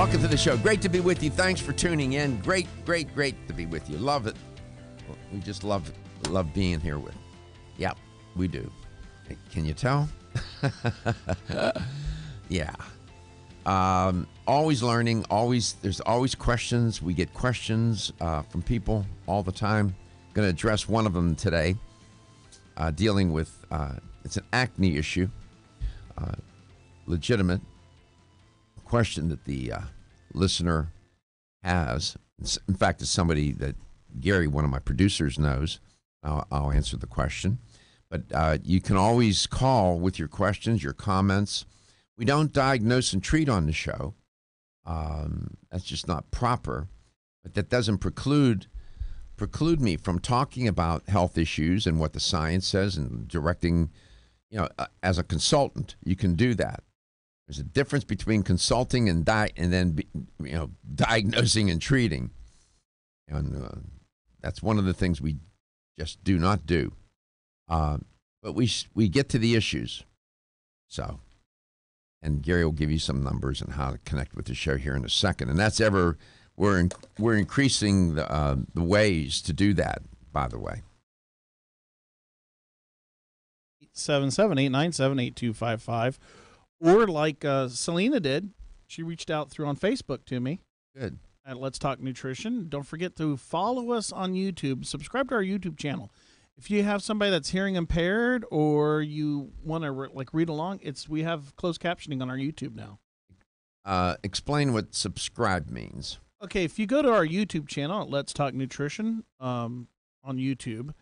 Welcome to the show. Great to be with you. Thanks for tuning in. Great to be with you. Love it. We just love being here with. Yeah, we do. Can you tell? Yeah. Always learning. There's always questions. We get questions from people all the time. Going to address one of them today. Dealing with it's an acne issue. Legitimate question that the listener has. In fact, it's somebody that Gary, one of my producers, knows. I'll answer the question. But you can always call with your questions, your comments. We don't diagnose and treat on the show. That's just not proper. But that doesn't preclude me from talking about health issues and what the science says and directing. As a consultant, you can do that. There's a difference between consulting and then diagnosing and treating, and that's one of the things we just do not do. But we get to the issues. So, and Gary will give you some numbers and how to connect with the show here in a second. And that's we're increasing the ways to do that. By the way. 877-897-8255. Or like Selena did, she reached out on Facebook to me. Good. At Let's Talk Nutrition. Don't forget to follow us on YouTube. Subscribe to our YouTube channel. If you have somebody that's hearing impaired or you want to read along, we have closed captioning on our YouTube now. Explain what subscribe means. Okay, if you go to our YouTube channel at Let's Talk Nutrition on YouTube,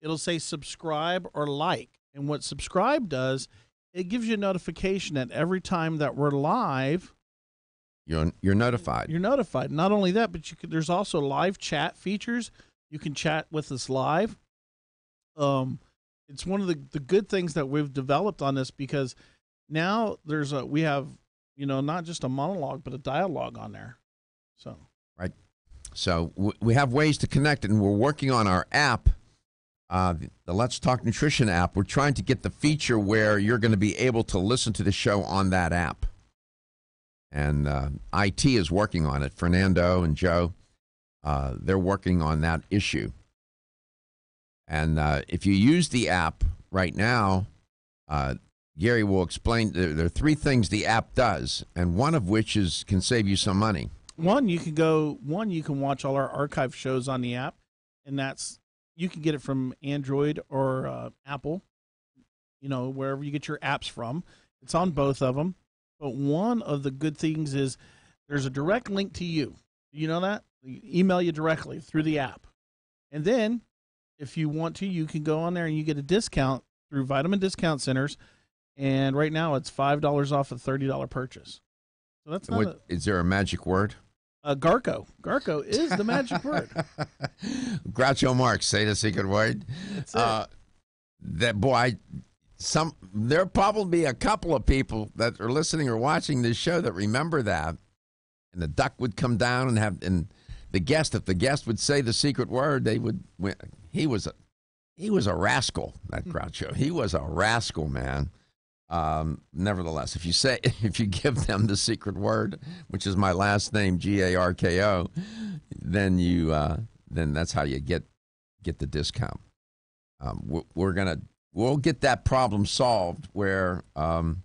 it'll say subscribe or like. And what subscribe does, it gives you a notification that every time that we're live, you're notified. You're notified. Not only that, but there's also live chat features. You can chat with us live. It's one of the good things that we've developed on this, because now we have not just a monologue but a dialogue on there. So right. So we have ways to connect, and we're working on our app. The Let's Talk Nutrition app. We're trying to get the feature where you're going to be able to listen to the show on that app. And IT is working on it. Fernando and Joe, they're working on that issue. And if you use the app right now, Gary will explain. There are three things the app does, and one of which can save you some money. You can watch all our archive shows on the app, and you can get it from Android or Apple, wherever you get your apps from. It's on both of them. But one of the good things is there's a direct link to you. You know that? They email you directly through the app. And then if you want to, you can go on there and you get a discount through Vitamin Discount Centers. And right now it's $5 off a $30 purchase. So that's is there a magic word? Garko. Garko is the magic word. Groucho Marx, say the secret word. That's it. There'll probably be a couple of people that are listening or watching this show that remember that. And the duck would come down if the guest would say the secret word, they would win. He was a rascal, that Groucho. He was a rascal, man. Nevertheless, if you give them the secret word, which is my last name, Garko, then that's how you get the discount. We'll get that problem solved where not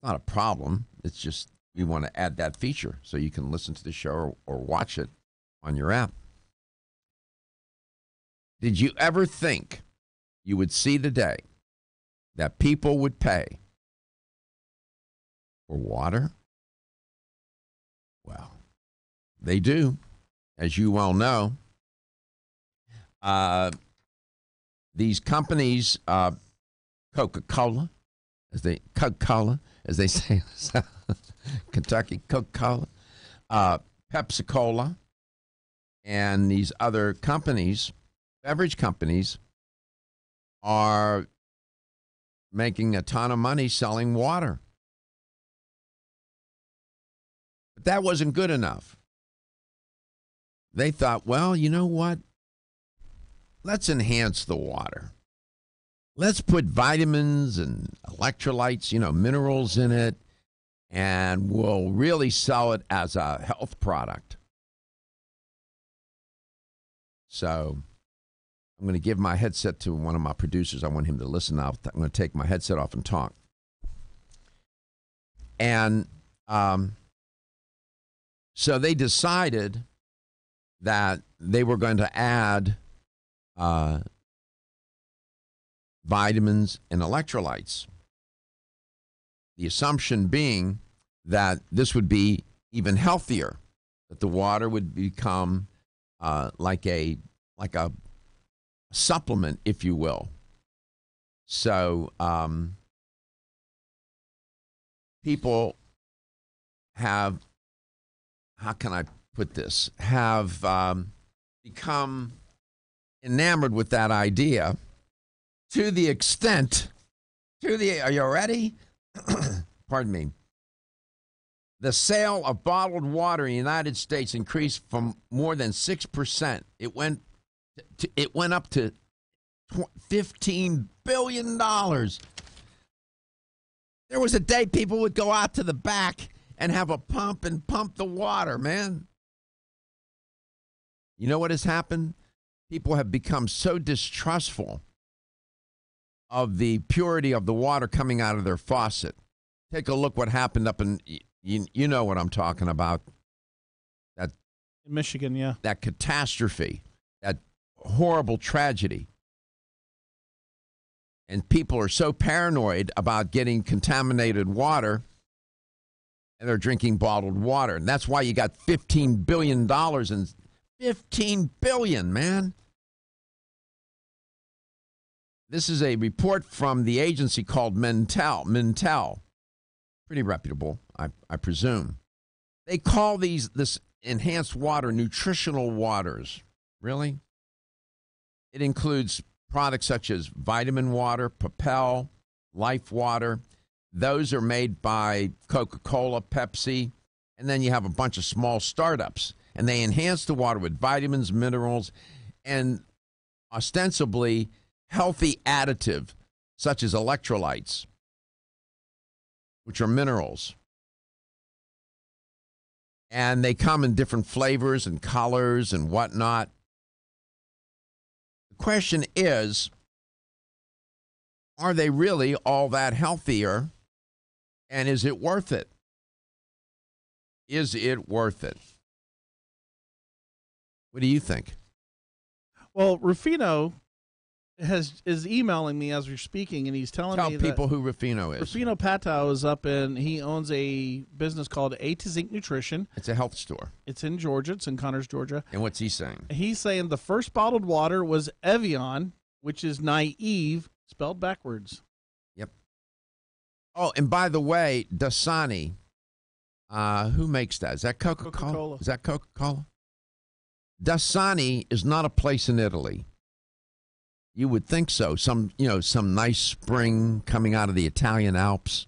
a problem. It's just we want to add that feature so you can listen to the show or watch it on your app. Did you ever think you would see the day that people would pay for water? Well, they do, as you well know. These companies, Coca-Cola, as they say, Kentucky, Coca-Cola, Pepsi-Cola, and these other companies, beverage companies, are making a ton of money selling water. But that wasn't good enough. They thought, well, you know what? Let's enhance the water. Let's put vitamins and electrolytes, minerals in it. and will really sell it as a health product. So I'm going to give my headset to one of my producers. I want him to listen. I'm going to take my headset off and talk. And so they decided that they were going to add vitamins and electrolytes. The assumption being that this would be even healthier, that the water would become like a supplement, if you will. So people have, how can I put this, have become enamored with that idea to the extent, are you ready? Pardon me. The sale of bottled water in the United States increased from more than 6%. It went up to $15 billion. There was a day people would go out to the back and have a pump and pump the water, man. You know what has happened? People have become so distrustful of the purity of the water coming out of their faucet. Take a look what happened up in, you know what I'm talking about. That in Michigan, yeah. That catastrophe, that horrible tragedy. And people are so paranoid about getting contaminated water, and they're drinking bottled water. And that's why you got $15 billion and $15 billion, man. This is a report from the agency called Mintel. Pretty reputable, I presume. They call this enhanced water nutritional waters. Really? It includes products such as vitamin water, Propel, Life Water. Those are made by Coca-Cola, Pepsi, and then you have a bunch of small startups. And they enhance the water with vitamins, minerals, and ostensibly healthy additive, such as electrolytes, which are minerals. And they come in different flavors and colors and whatnot. The question is, are they really all that healthier? And is it worth it? Is it worth it? What do you think? Well, Rufino is emailing me as we're speaking, and he's telling me people who Rufino is. Rufino Patow is up in, he owns a business called A to Zinc Nutrition. It's a health store. It's in Georgia. It's in Connors, Georgia. And what's he saying? He's saying the first bottled water was Evian, which is naive, spelled backwards. Yep. Oh, and by the way, Dasani, who makes that? Is that Coca-Cola? Coca-Cola. Is that Coca-Cola? Dasani is not a place in Italy. You would think so. Some nice spring coming out of the Italian Alps.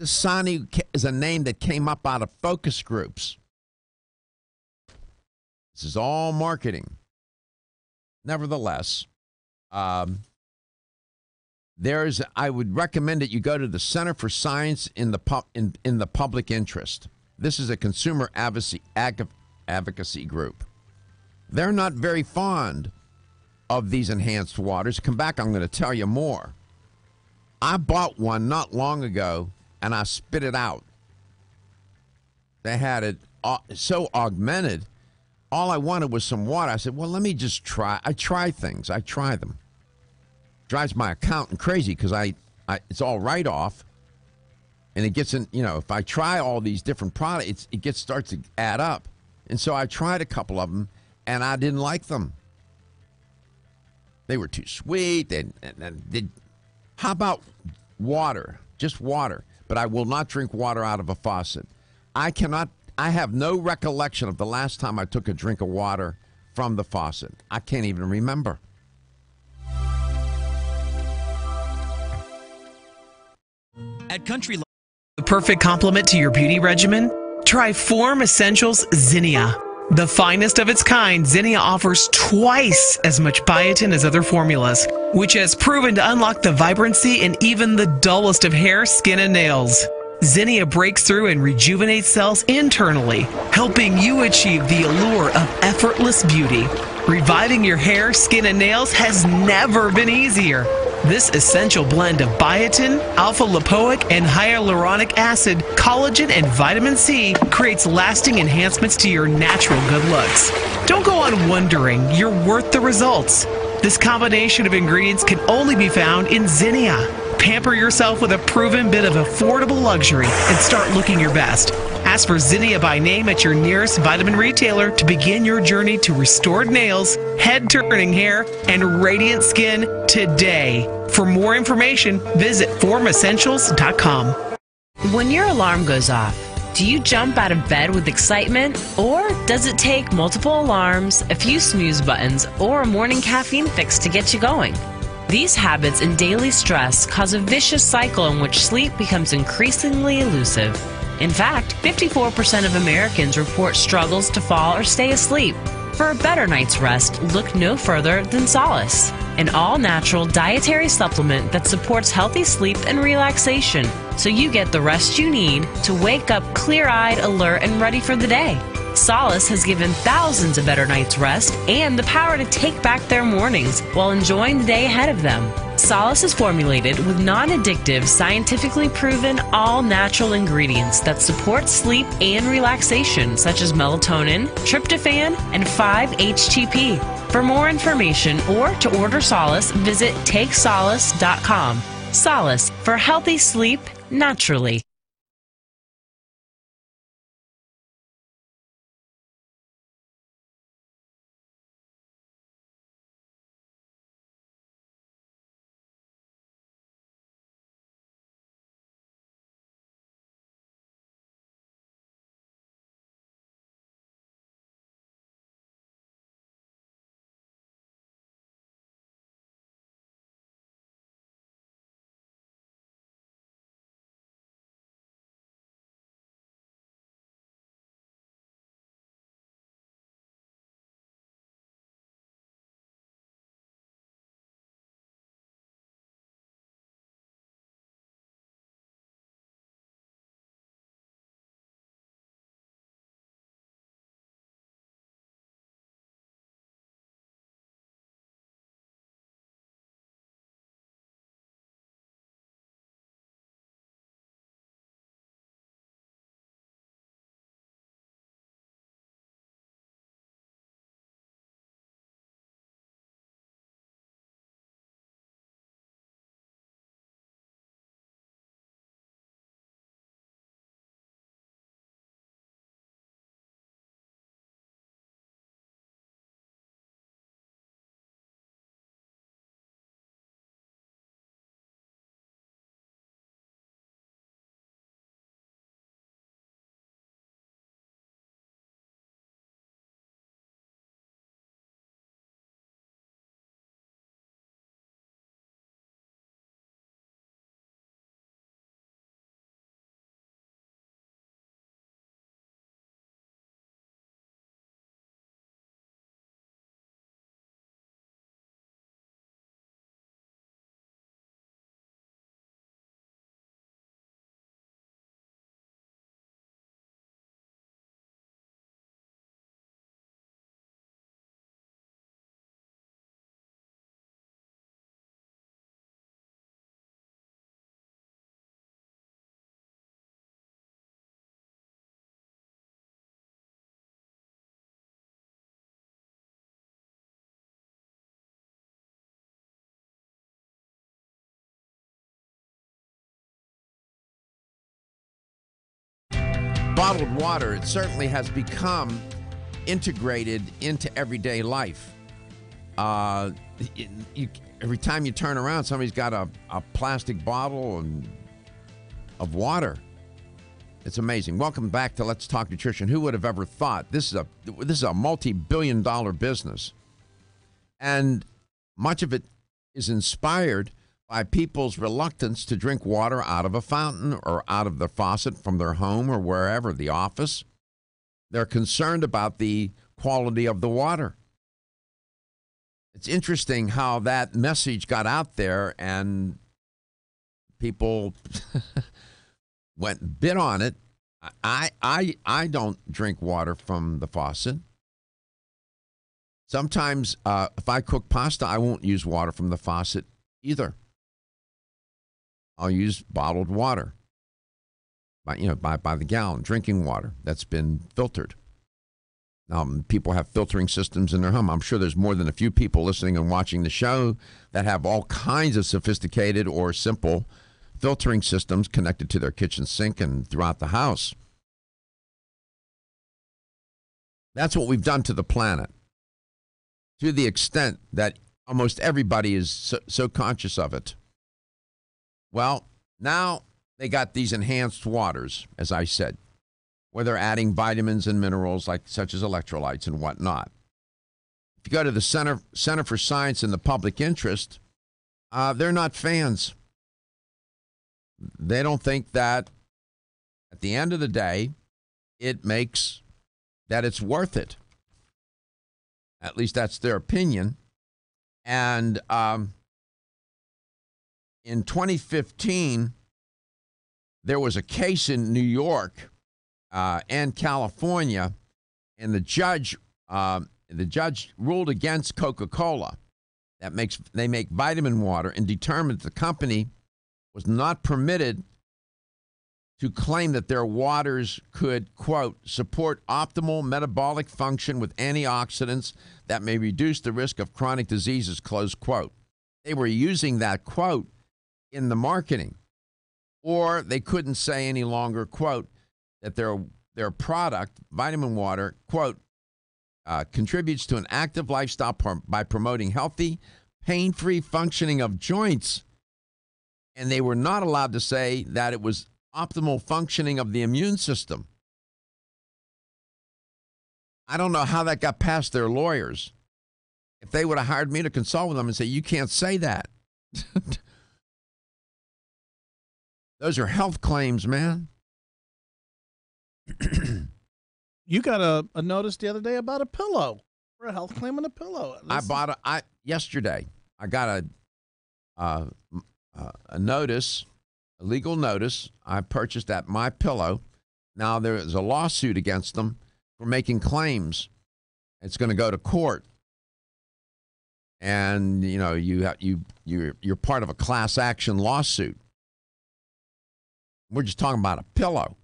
Dasani is a name that came up out of focus groups. This is all marketing. Nevertheless, I would recommend that you go to the Center for Science in the Public Interest. This is a consumer advocacy group. They're not very fond of these enhanced waters. Come back, I'm going to tell you more. I bought one not long ago, and I spit it out. They had it so augmented. All I wanted was some water. I said, well, let me just try. I try things. I try them. Drives my accountant crazy because it's all write-off. And it gets in, if I try all these different products, it starts to add up. And so I tried a couple of them, and I didn't like them. They were too sweet. How about water? Just water. But I will not drink water out of a faucet. I have no recollection of the last time I took a drink of water from the faucet. I can't even remember. At Country Life, the perfect complement to your beauty regimen? Try Form Essentials Zinnia. The finest of its kind, Zinnia offers twice as much biotin as other formulas, which has proven to unlock the vibrancy in even the dullest of hair, skin, and nails. Zinnia breaks through and rejuvenates cells internally, helping you achieve the allure of effortless beauty. Reviving your hair, skin, and nails has never been easier. This essential blend of biotin, alpha-lipoic, and hyaluronic acid, collagen, and vitamin C creates lasting enhancements to your natural good looks. Don't go on wondering. You're worth the results. This combination of ingredients can only be found in Zinnia. Pamper yourself with a proven bit of affordable luxury and start looking your best. Ask for Zinnia by name at your nearest vitamin retailer to begin your journey to restored nails, head-turning hair, and radiant skin today. For more information, visit formessentials.com. When your alarm goes off, do you jump out of bed with excitement? Or does it take multiple alarms, a few snooze buttons, or a morning caffeine fix to get you going? These habits and daily stress cause a vicious cycle in which sleep becomes increasingly elusive. In fact, 54% of Americans report struggles to fall or stay asleep. For a better night's rest, look no further than Solace, an all-natural dietary supplement that supports healthy sleep and relaxation, so you get the rest you need to wake up clear-eyed, alert, and ready for the day. Solace has given thousands a better night's rest and the power to take back their mornings while enjoying the day ahead of them. Solace is formulated with non-addictive, scientifically proven, all-natural ingredients that support sleep and relaxation, such as melatonin, tryptophan, and 5-HTP. For more information or to order Solace, visit takesolace.com. Solace, for healthy sleep naturally. Bottled water, it certainly has become integrated into everyday life. Every time you turn around, somebody's got a plastic bottle of water. It's amazing. Welcome back to Let's Talk Nutrition. Who would have ever thought this is a multi-billion-dollar business, and much of it is inspired by people's reluctance to drink water out of a fountain or out of the faucet from their home or wherever, the office. They're concerned about the quality of the water. It's interesting how that message got out there and people bit on it. I don't drink water from the faucet. Sometimes if I cook pasta, I won't use water from the faucet either. I'll use bottled water, by the gallon, drinking water that's been filtered. People have filtering systems in their home. I'm sure there's more than a few people listening and watching the show that have all kinds of sophisticated or simple filtering systems connected to their kitchen sink and throughout the house. That's what we've done to the planet, to the extent that almost everybody is so conscious of it. Well, now they got these enhanced waters, as I said, where they're adding vitamins and minerals such as electrolytes and whatnot. If you go to the Center for Science and the Public Interest, they're not fans. They don't think that at the end of the day, it's worth it. At least that's their opinion. And in 2015, there was a case in New York and California, and the judge ruled against Coca-Cola. They make vitamin water, and determined the company was not permitted to claim that their waters could, quote, support optimal metabolic function with antioxidants that may reduce the risk of chronic diseases, close quote. They were using that quote in the marketing. Or they couldn't say any longer, quote, that their product, vitamin water, quote, contributes to an active lifestyle by promoting healthy, pain-free functioning of joints. And they were not allowed to say that it was optimal functioning of the immune system. I don't know how that got past their lawyers. If they would have hired me to consult with them and say, you can't say that. Those are health claims, man. You got a notice the other day about a pillow, for a health claim on a pillow. Yesterday. I got a notice, a legal notice. I purchased at My Pillow. Now there is a lawsuit against them for making claims. It's going to go to court, and you're part of a class action lawsuit. We're just talking about a pillow.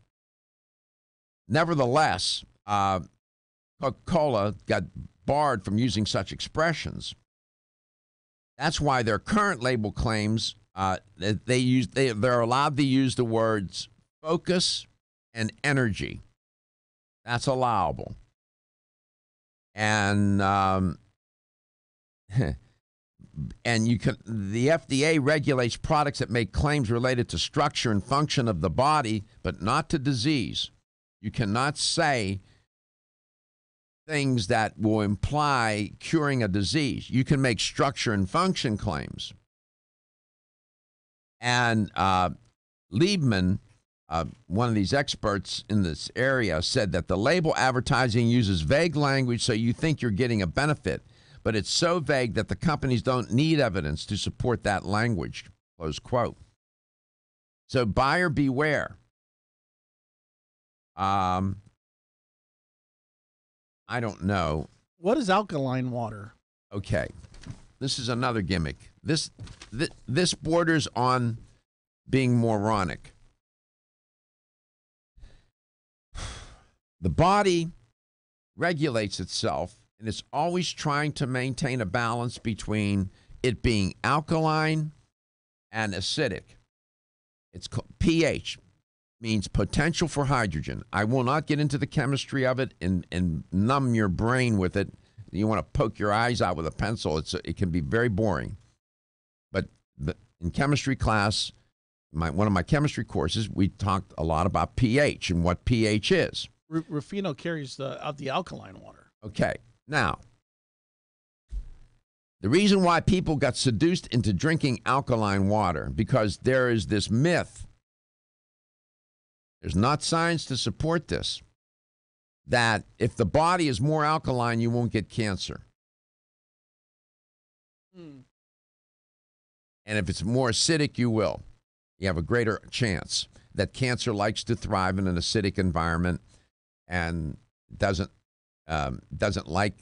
Nevertheless, Coca-Cola got barred from using such expressions. That's why their current label claims they're allowed to use the words focus and energy. That's allowable. And the FDA regulates products that make claims related to structure and function of the body, but not to disease. You cannot say things that will imply curing a disease. You can make structure and function claims. And Liebman, one of these experts in this area, said that the label advertising uses vague language so you think you're getting a benefit, but it's so vague that the companies don't need evidence to support that language, close quote. So buyer beware. I don't know. What is alkaline water? Okay. This is another gimmick. This borders on being moronic. The body regulates itself, and it's always trying to maintain a balance between it being alkaline and acidic. It's pH, means potential for hydrogen. I will not get into the chemistry of it and numb your brain with it. You want to poke your eyes out with a pencil. It can be very boring. But in chemistry class, one of my chemistry courses, we talked a lot about pH and what pH is. Rufino carries out the alkaline water. Okay. Now, the reason why people got seduced into drinking alkaline water, because there is this myth, there's not science to support this, that if the body is more alkaline, you won't get cancer. And if it's more acidic, you will. You have a greater chance. that cancer likes to thrive in an acidic environment and doesn't like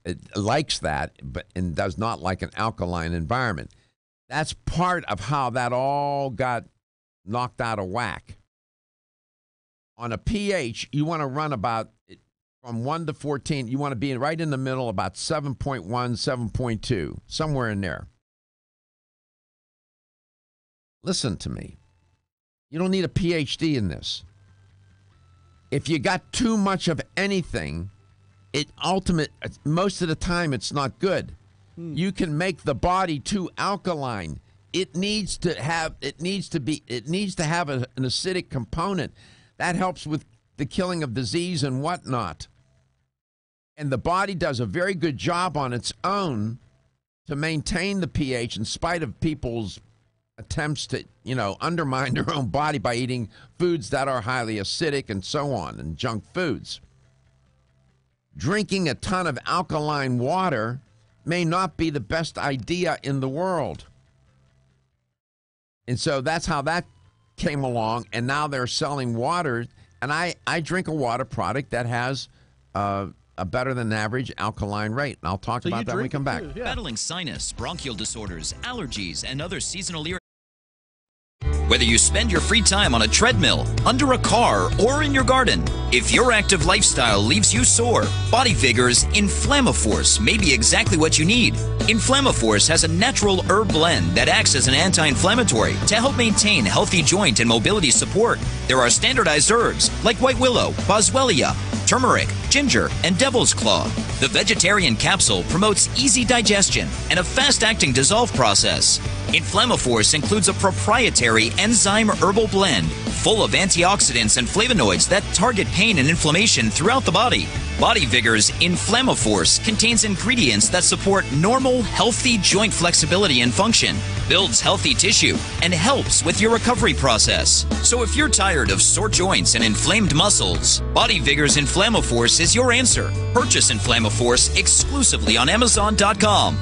it likes that, but and does not like an alkaline environment. That's part of how that all got knocked out of whack. On a pH, you want to run about from 1 to 14. You want to be right in the middle, about 7.1, 7.2, somewhere in there. Listen to me. You don't need a PhD in this. If you got too much of anything, most of the time it's not good. You can make the body too alkaline. It needs to have an acidic component. That helps with the killing of disease and whatnot. And the body does a very good job on its own to maintain the pH in spite of people's attempts to, undermine their own body by eating foods that are highly acidic and so on, and junk foods. Drinking a ton of alkaline water may not be the best idea in the world. And so that's how that came along, and now they're selling water, and I drink a water product that has a better than average alkaline rate, and I'll talk about that when we come back. Yeah. Battling sinus, bronchial disorders, allergies, and other seasonal irritations. Whether you spend your free time on a treadmill, under a car, or in your garden, if your active lifestyle leaves you sore, Body Vigor's Inflammaforce may be exactly what you need. Inflammaforce has a natural herb blend that acts as an anti-inflammatory to help maintain healthy joint and mobility support. There are standardized herbs like white willow, boswellia, turmeric, ginger, and devil's claw. The vegetarian capsule promotes easy digestion and a fast-acting dissolve process. Inflammaforce includes a proprietary enzyme herbal blend full of antioxidants and flavonoids that target pain and inflammation throughout the body. Body Vigor's Inflammaforce contains ingredients that support normal, healthy joint flexibility and function, builds healthy tissue, and helps with your recovery process. So if you're tired of sore joints and inflamed muscles, Body Vigor's Inflammaforce is your answer. Purchase Inflammaforce exclusively on Amazon.com.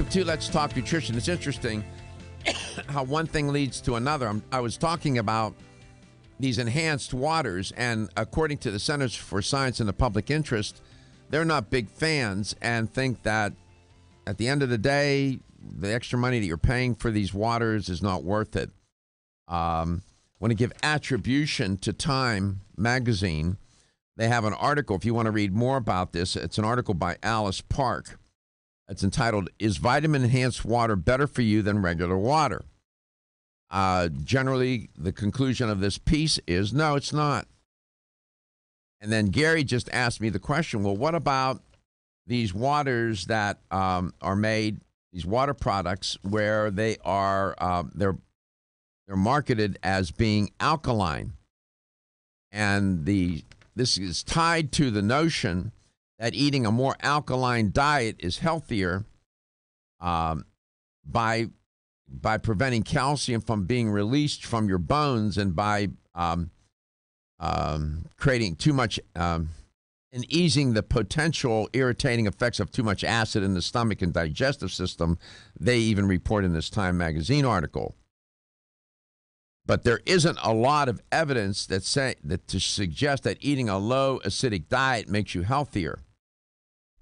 Welcome to Let's Talk Nutrition. It's interesting how one thing leads to another. I was talking about these enhanced waters, and according to the Centers for Science and the Public Interest, they're not big fans and think that at the end of the day, the extra money that you're paying for these waters is not worth it. I want to give attribution to Time magazine. They have an article, if you want to read more about this, it's an article by Alice Park. It's entitled, Is Vitamin Enhanced Water Better for You Than Regular Water? Generally, the conclusion of this piece is, no, it's not. And then Gary just asked me the question, well, what about these waters that are made, these water products, where they are, they're marketed as being alkaline? And this is tied to the notion that eating a more alkaline diet is healthier by preventing calcium from being released from your bones and by creating too much and easing the potential irritating effects of too much acid in the stomach and digestive system, they even report in this Time magazine article. But there isn't a lot of evidence that to suggest that eating a low acidic diet makes you healthier.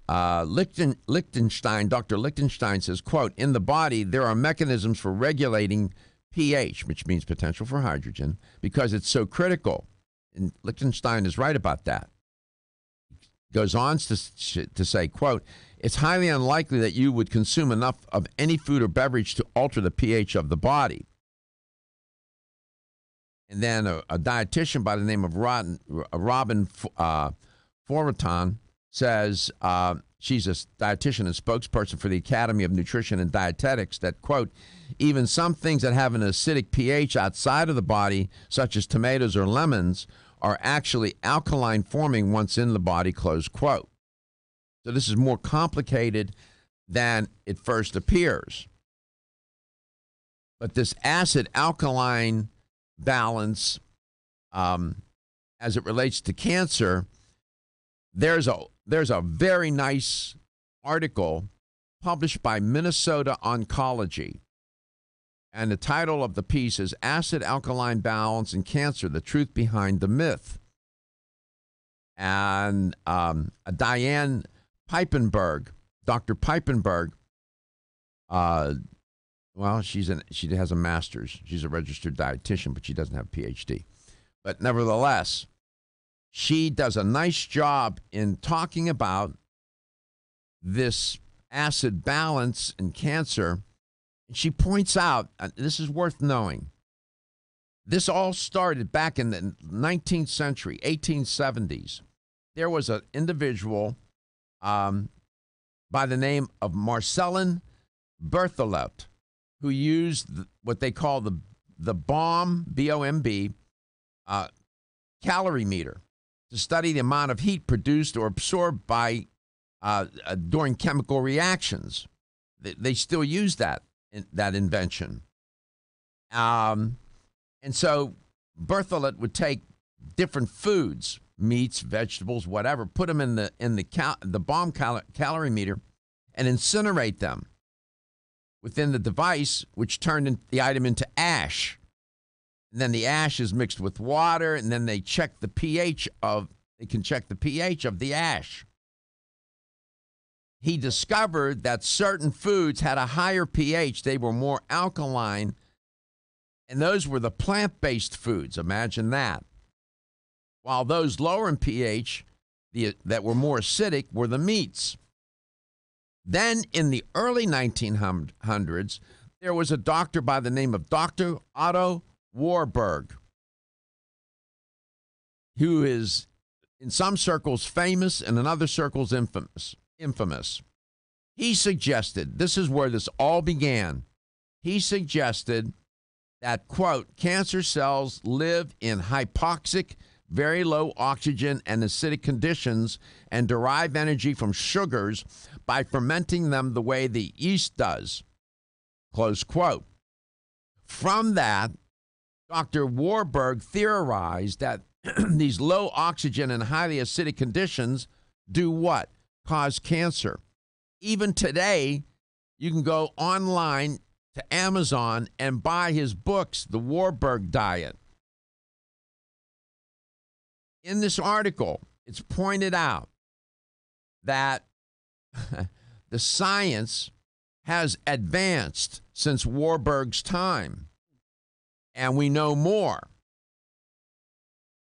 Lichtenstein, Dr. Lichtenstein says, quote, in the body, there are mechanisms for regulating pH, which means potential for hydrogen, because it's so critical. And Lichtenstein is right about that. Goes on to say, quote, it's highly unlikely that you would consume enough of any food or beverage to alter the pH of the body. And then a dietitian by the name of Robin Foratan says, she's a dietitian and spokesperson for the Academy of Nutrition and Dietetics, that, quote, even some things that have an acidic pH outside of the body, such as tomatoes or lemons, are actually alkaline forming once in the body, close quote. So this is more complicated than it first appears. But this acid-alkaline balance, as it relates to cancer, there's a very nice article published by Minnesota Oncology, and the title of the piece is Acid-Alkaline Balance in Cancer, the Truth Behind the Myth. And Diane Piepenberg, Dr. Piepenberg, well, she has a master's. She's a registered dietitian, but she doesn't have a PhD. But nevertheless, she does a nice job in talking about this acid balance in cancer. And she points out, this is worth knowing, this all started back in the 19th century, 1870s. There was an individual by the name of Marcellin Berthelot, who used what they call the BOMB, B-O-M-B, calorie meter to study the amount of heat produced or absorbed by during chemical reactions. They still use that invention. And so Berthelot would take different foods, meats, vegetables, whatever, put them in the BOMB calorie meter and incinerate them within the device, which turned the item into ash. And then the ash is mixed with water, and then they can check the pH of the ash. He discovered that certain foods had a higher pH. They were more alkaline, and those were the plant-based foods. Imagine that. While those lower in pH, that were more acidic, were the meats. Then in the early 1900s, there was a doctor by the name of Dr. Otto Warburg, who is in some circles famous and in other circles infamous. He suggested, this is where this all began, he suggested that, quote, cancer cells live in hypoxic, very low oxygen and acidic conditions and derive energy from sugars by fermenting them the way the yeast does, close quote. From that, Dr. Warburg theorized that these low oxygen and highly acidic conditions do what? Cause cancer. Even today, You can go online to Amazon and buy his books, The Warburg Diet. In this article, it's pointed out that the science has advanced since Warburg's time, and we know more.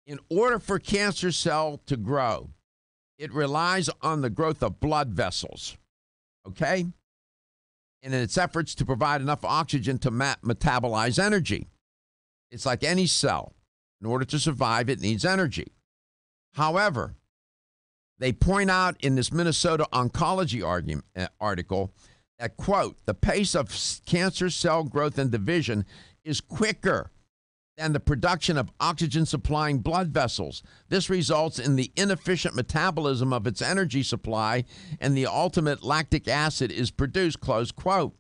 In order for cancer cell to grow, it relies on the growth of blood vessels, okay? And in its efforts to provide enough oxygen to metabolize energy. It's like any cell. In order to survive, it needs energy. However, they point out in this Minnesota Oncology article that, quote, the pace of cancer cell growth and division is quicker than the production of oxygen-supplying blood vessels. This results in the inefficient metabolism of its energy supply, and the ultimate lactic acid is produced, close quote.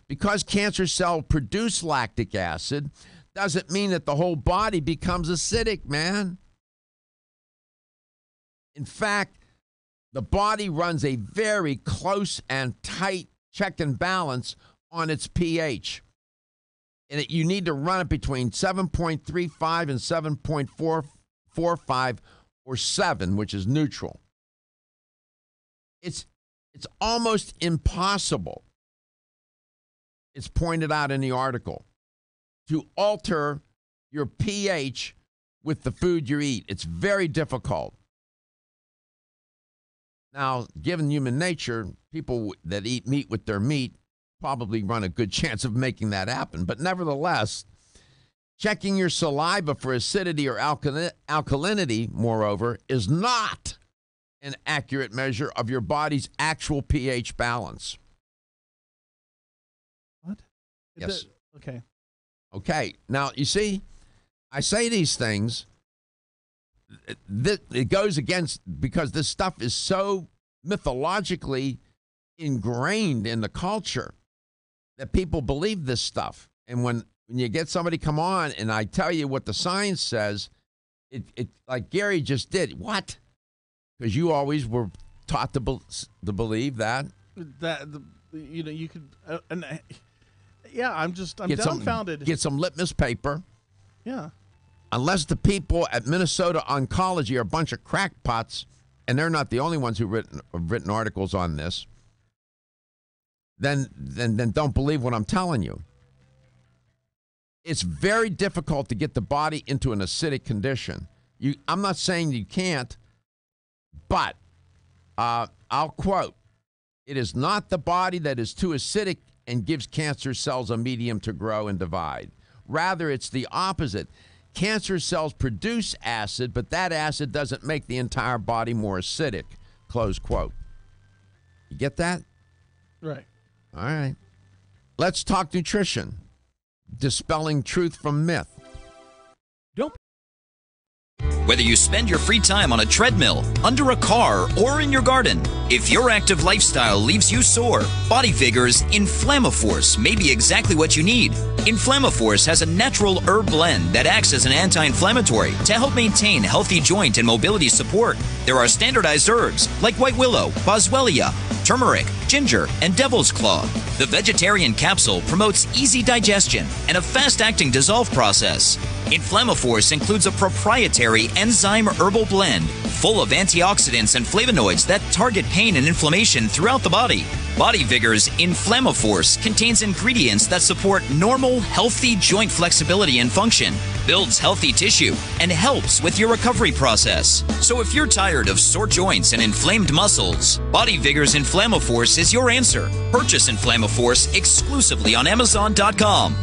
Because cancer cells produce lactic acid, doesn't mean that the whole body becomes acidic, man. In fact, the body runs a very close and tight check and balance on its pH. And you need to run it between 7.35 and 7.445 or 7, which is neutral. It's almost impossible, it's pointed out in the article, to alter your pH with the food you eat. It's very difficult. Now, given human nature, people that eat meat with their meat probably run a good chance of making that happen. But nevertheless, checking your saliva for acidity or alkalinity, moreover, is not an accurate measure of your body's actual pH balance. What? Yes. Okay. Okay. Now, you see, I say these things. It goes against, because this stuff is so mythologically ingrained in the culture that people believe this stuff. And when you get somebody come on and I tell you what the science says, it like Gary just did. What? Because you always were taught to believe that. You could, yeah, I'm dumbfounded. Get some litmus paper. Yeah. Unless the people at Minnesota Oncology are a bunch of crackpots, and they're not the only ones who've written articles on this, then don't believe what I'm telling you. It's very difficult to get the body into an acidic condition. I'm not saying you can't, but I'll quote, it is not the body that is too acidic and gives cancer cells a medium to grow and divide. Rather, it's the opposite. Cancer cells produce acid, but that acid doesn't make the entire body more acidic, close quote. You get that? Right. All right. Let's talk nutrition. Dispelling truth from myth. Whether you spend your free time on a treadmill, under a car, or in your garden, if your active lifestyle leaves you sore, Body Vigor's Inflammaforce may be exactly what you need. Inflammaforce has a natural herb blend that acts as an anti-inflammatory to help maintain healthy joint and mobility support. There are standardized herbs like white willow, boswellia, turmeric, ginger, and devil's claw. The vegetarian capsule promotes easy digestion and a fast-acting dissolve process. Inflammaforce includes a proprietary enzyme herbal blend full of antioxidants and flavonoids that target pain and inflammation throughout the body. Body Vigor's Inflammaforce contains ingredients that support normal, healthy joint flexibility and function, builds healthy tissue, and helps with your recovery process. So if you're tired of sore joints and inflamed muscles, Body Vigor's Inflammaforce is your answer. Purchase Inflammaforce exclusively on Amazon.com.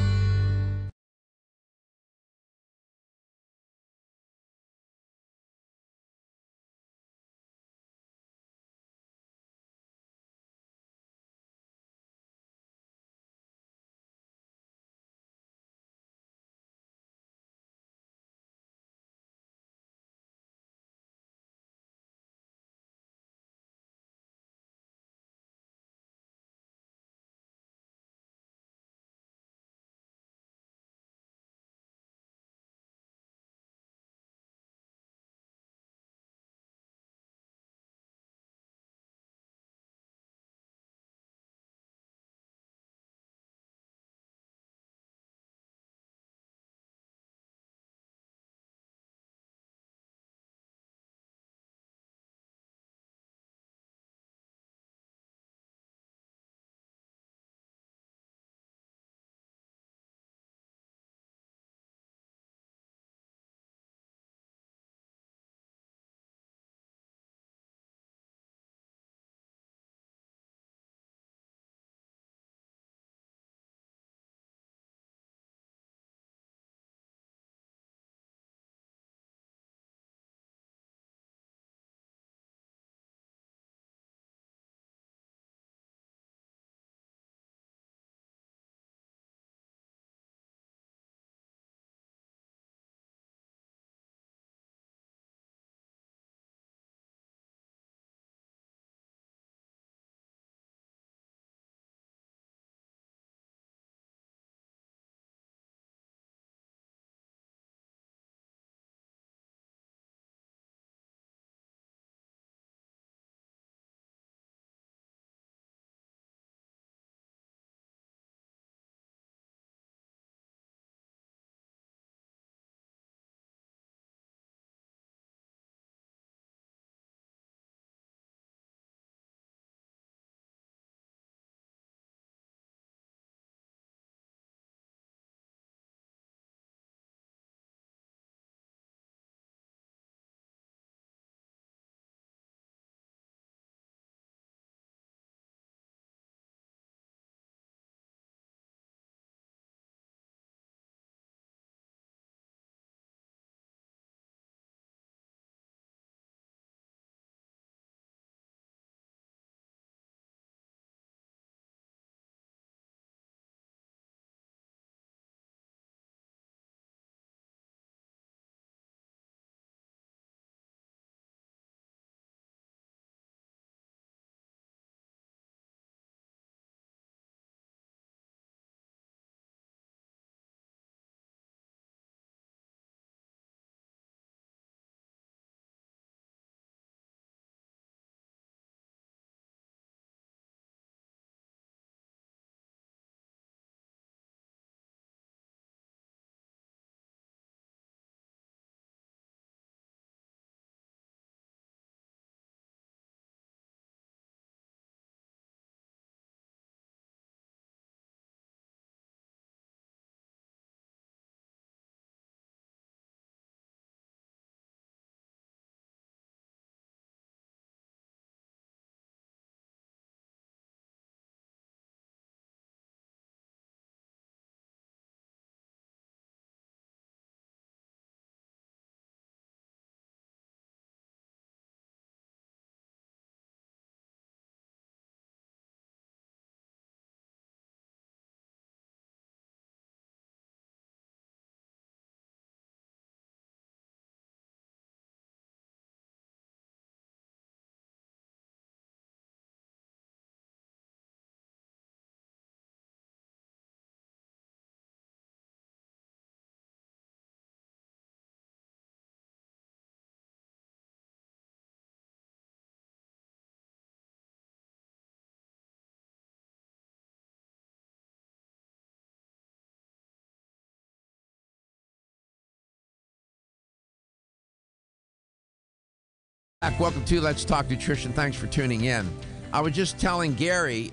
Welcome to Let's Talk Nutrition. Thanks for tuning in. I was just telling Gary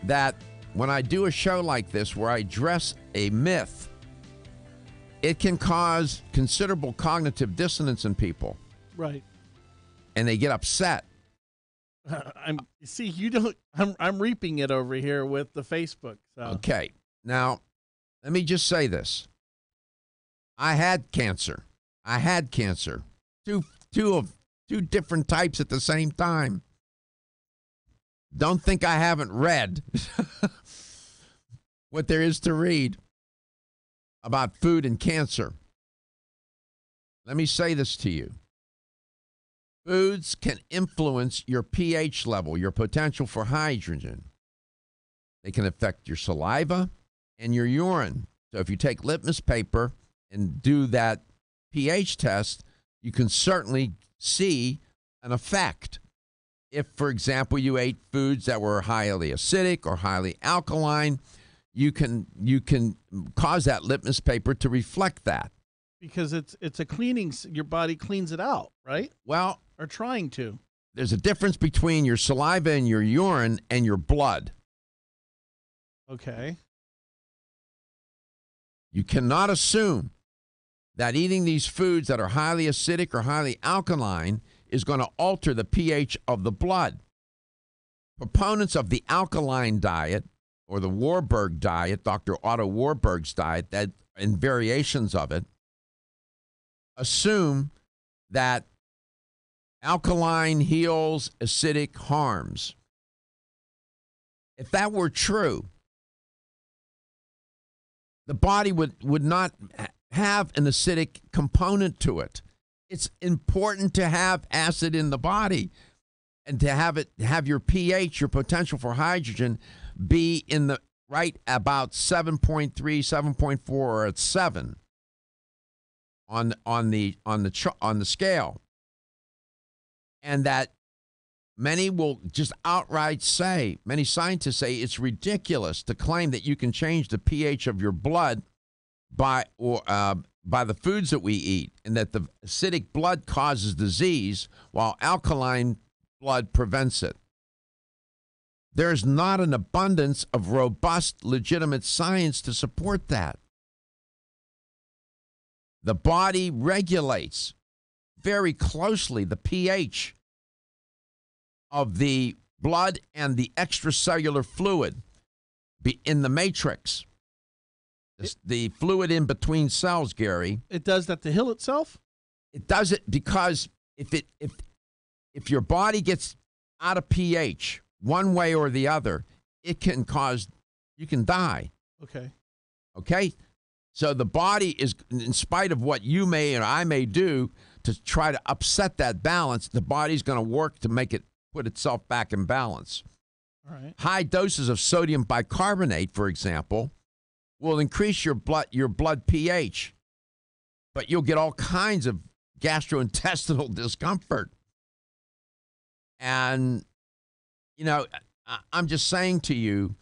that when I do a show like this where I address a myth, it can cause considerable cognitive dissonance in people. Right. And they get upset. I'm reaping it over here with the Facebook. So. Okay. Now, let me just say this. I had cancer. Two different types at the same time. Don't think I haven't read what there is to read about food and cancer. Let me say this to you. Foods can influence your pH level, your potential for hydrogen. They can affect your saliva and your urine. So if you take litmus paper and do that pH test, you can certainly see an effect. If, for example, you ate foods that were highly acidic or highly alkaline, you can cause that litmus paper to reflect that. Because it's a cleaning, your body cleans it out, right? Well, or trying to. There's a difference between your saliva and your urine and your blood. Okay. You cannot assume that eating these foods that are highly acidic or highly alkaline is going to alter the pH of the blood. Proponents of the alkaline diet or the Warburg diet, Dr. Otto Warburg's diet, that and variations of it, assume that alkaline heals acidic harms. If that were true, the body would not have an acidic component to it. It's important to have acid in the body and to have your pH, your potential for hydrogen, be in the right about 7.3, 7.4, or at 7 on the scale. And that many will just outright say, many scientists say, it's ridiculous to claim that you can change the pH of your blood by the foods that we eat, and that the acidic blood causes disease while alkaline blood prevents it. There's not an abundance of robust, legitimate science to support that. The body regulates very closely the pH of the blood and the extracellular fluid in the matrix. The fluid in between cells, Gary. It does that to heal itself? It does it because if your body gets out of pH one way or the other, it can cause, you can die. Okay. Okay? So the body is, in spite of what you may and I may do to try to upset that balance, the body's going to work to make it put itself back in balance. All right. High doses of sodium bicarbonate, for example, will increase your blood pH, but you'll get all kinds of gastrointestinal discomfort. And, you know, I'm just saying to you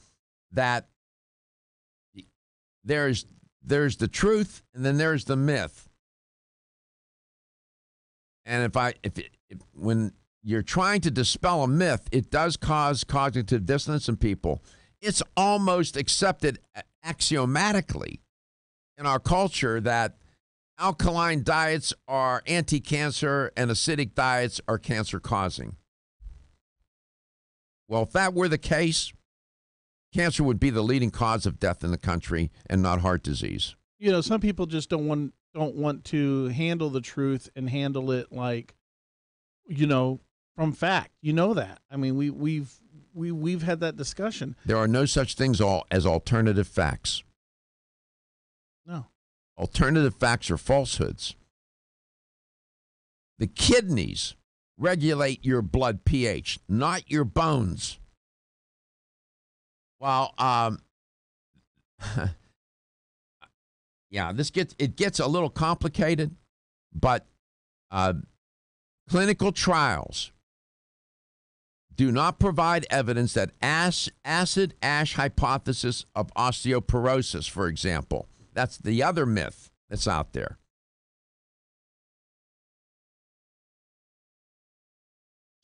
that there's the truth and then there's the myth. And when you're trying to dispel a myth, it does cause cognitive dissonance in people. It's almost accepted axiomatically in our culture that alkaline diets are anti-cancer and acidic diets are cancer-causing. Well, if that were the case, cancer would be the leading cause of death in the country and not heart disease. You know, some people just don't want to handle the truth and handle it like, you know, from fact. You know that. I mean, we've had that discussion. There are no such things as alternative facts. No. Alternative facts are falsehoods. The kidneys regulate your blood pH, not your bones. Well, yeah, it gets a little complicated, but clinical trials do not provide evidence that acid-ash hypothesis of osteoporosis, for example. That's the other myth that's out there.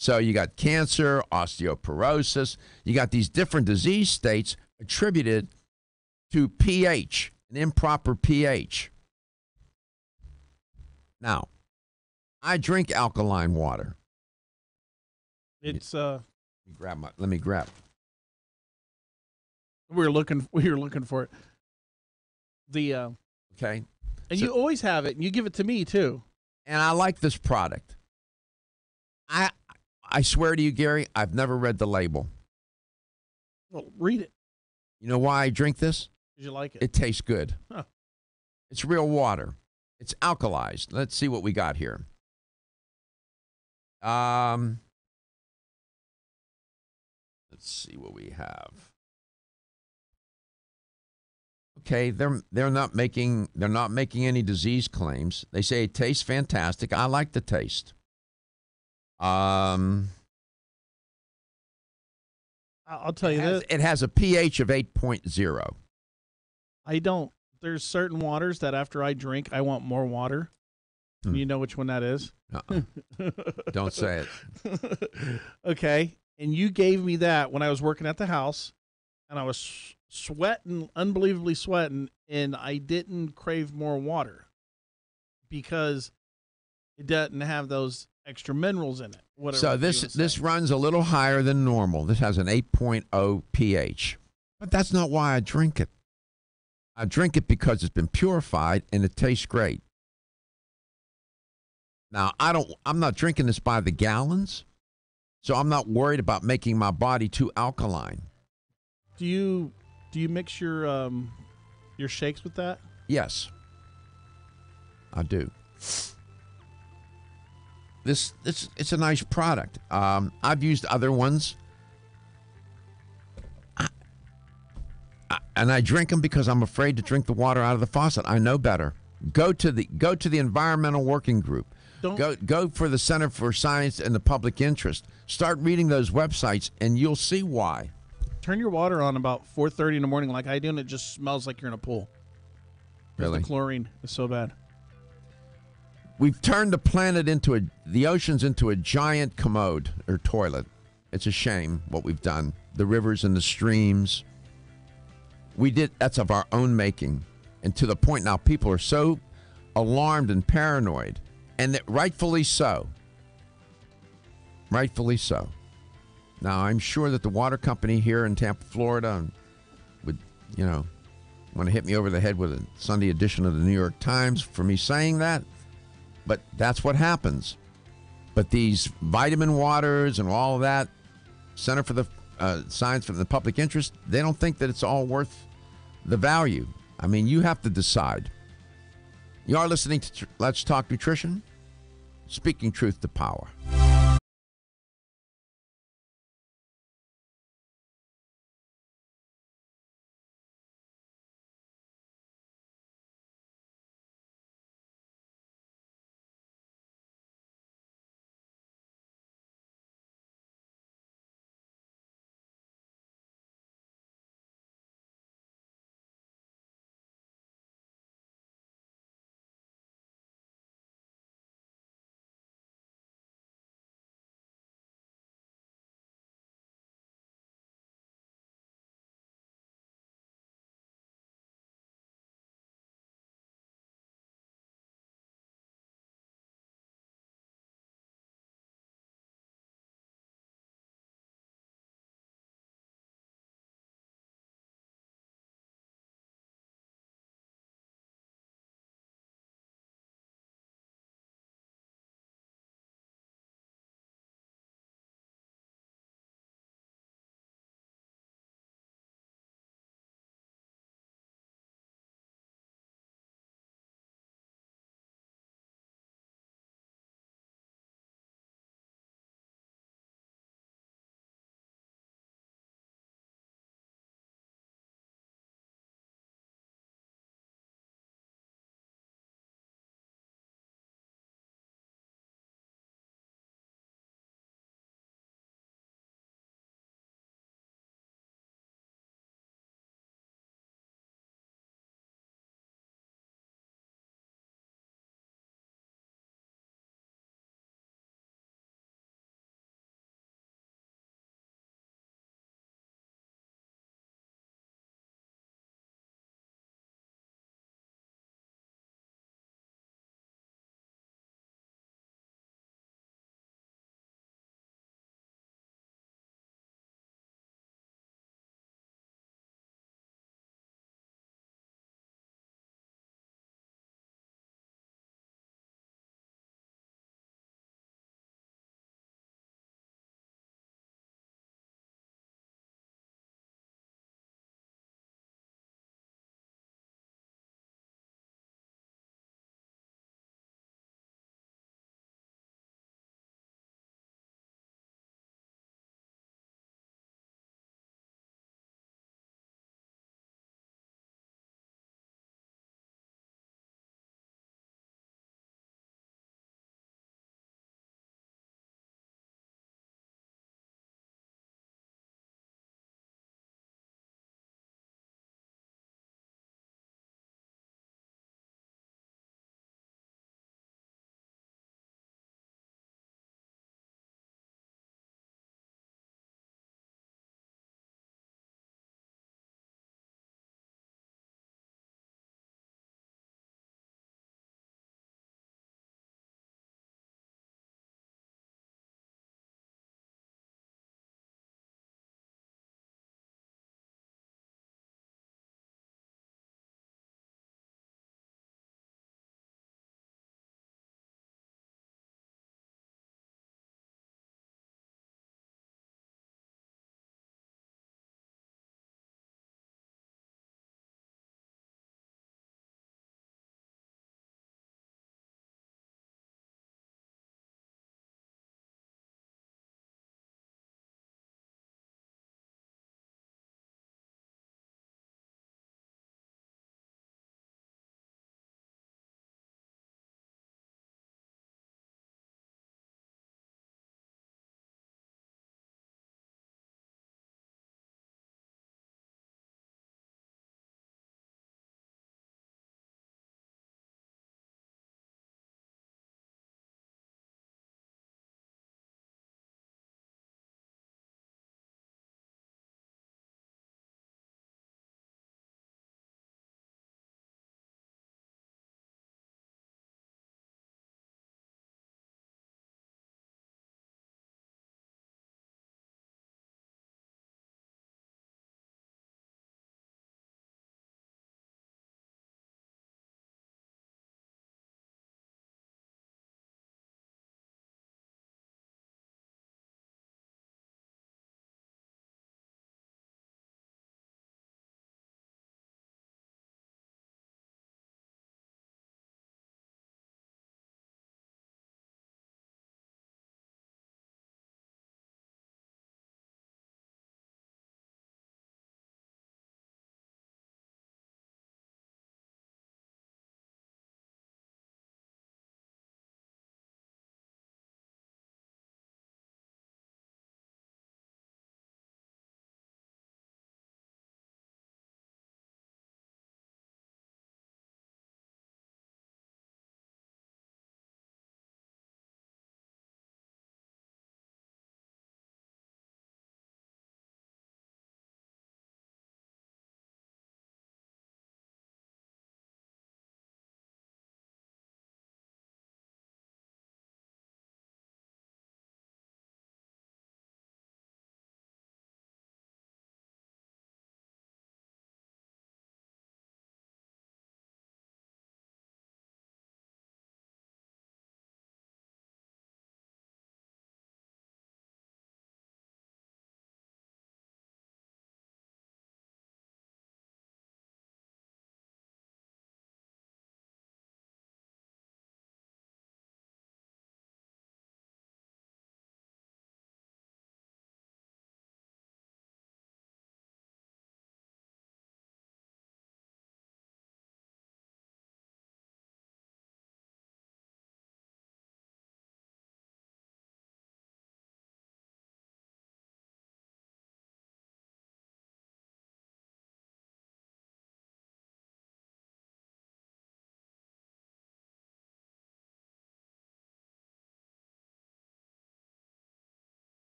So you got cancer, osteoporosis. You got these different disease states attributed to pH, an improper pH. Now, I drink alkaline water. It's Let me grab. we were looking for it. The Okay. and So- you always have it, and you give it to me too. And I like this product. I swear to you, Gary, I've never read the label. Well, read it. You know why I drink this? Did you like it? It tastes good. Huh. It's real water. It's alkalized. Let's see what we got here. Let's see what we have. Okay, they're not making any disease claims. They say it tastes fantastic. I like the taste. I'll tell you this. It has a pH of 8.0. I don't. There's certain waters that after I drink, I want more water. You know which one that is? Don't say it. Okay. And you gave me that when I was working at the house, and I was sweating, unbelievably sweating, and I didn't crave more water because it doesn't have those extra minerals in it. Whatever. So this runs a little higher than normal. This has an 8.0 pH. But that's not why I drink it. I drink it because it's been purified and it tastes great. Now, I'm not drinking this by the gallons, so I'm not worried about making my body too alkaline. Do you mix your shakes with that? Yes. I do. It's a nice product. I've used other ones. And I drink them because I'm afraid to drink the water out of the faucet. I know better. Go to the environmental working group. Go for the Center for Science and the Public Interest. Start reading those websites, and you'll see why. Turn your water on about 4:30 in the morning, like I do, and it just smells like you're in a pool. Really? The chlorine is so bad. We've turned the planet the oceans into a giant commode or toilet. It's a shame what we've done. The rivers and the streams. That's of our own making. And to the point now, people are so alarmed and paranoid, and rightfully so. Rightfully so. Now, I'm sure that the water company here in Tampa, Florida, would, want to hit me over the head with a Sunday edition of the New York Times for me saying that. But that's what happens. But these vitamin waters and all of that, Center for the Science for the Public Interest, they don't think that it's all worth the value. I mean, you have to decide. You are listening to Let's Talk Nutrition, speaking truth to power.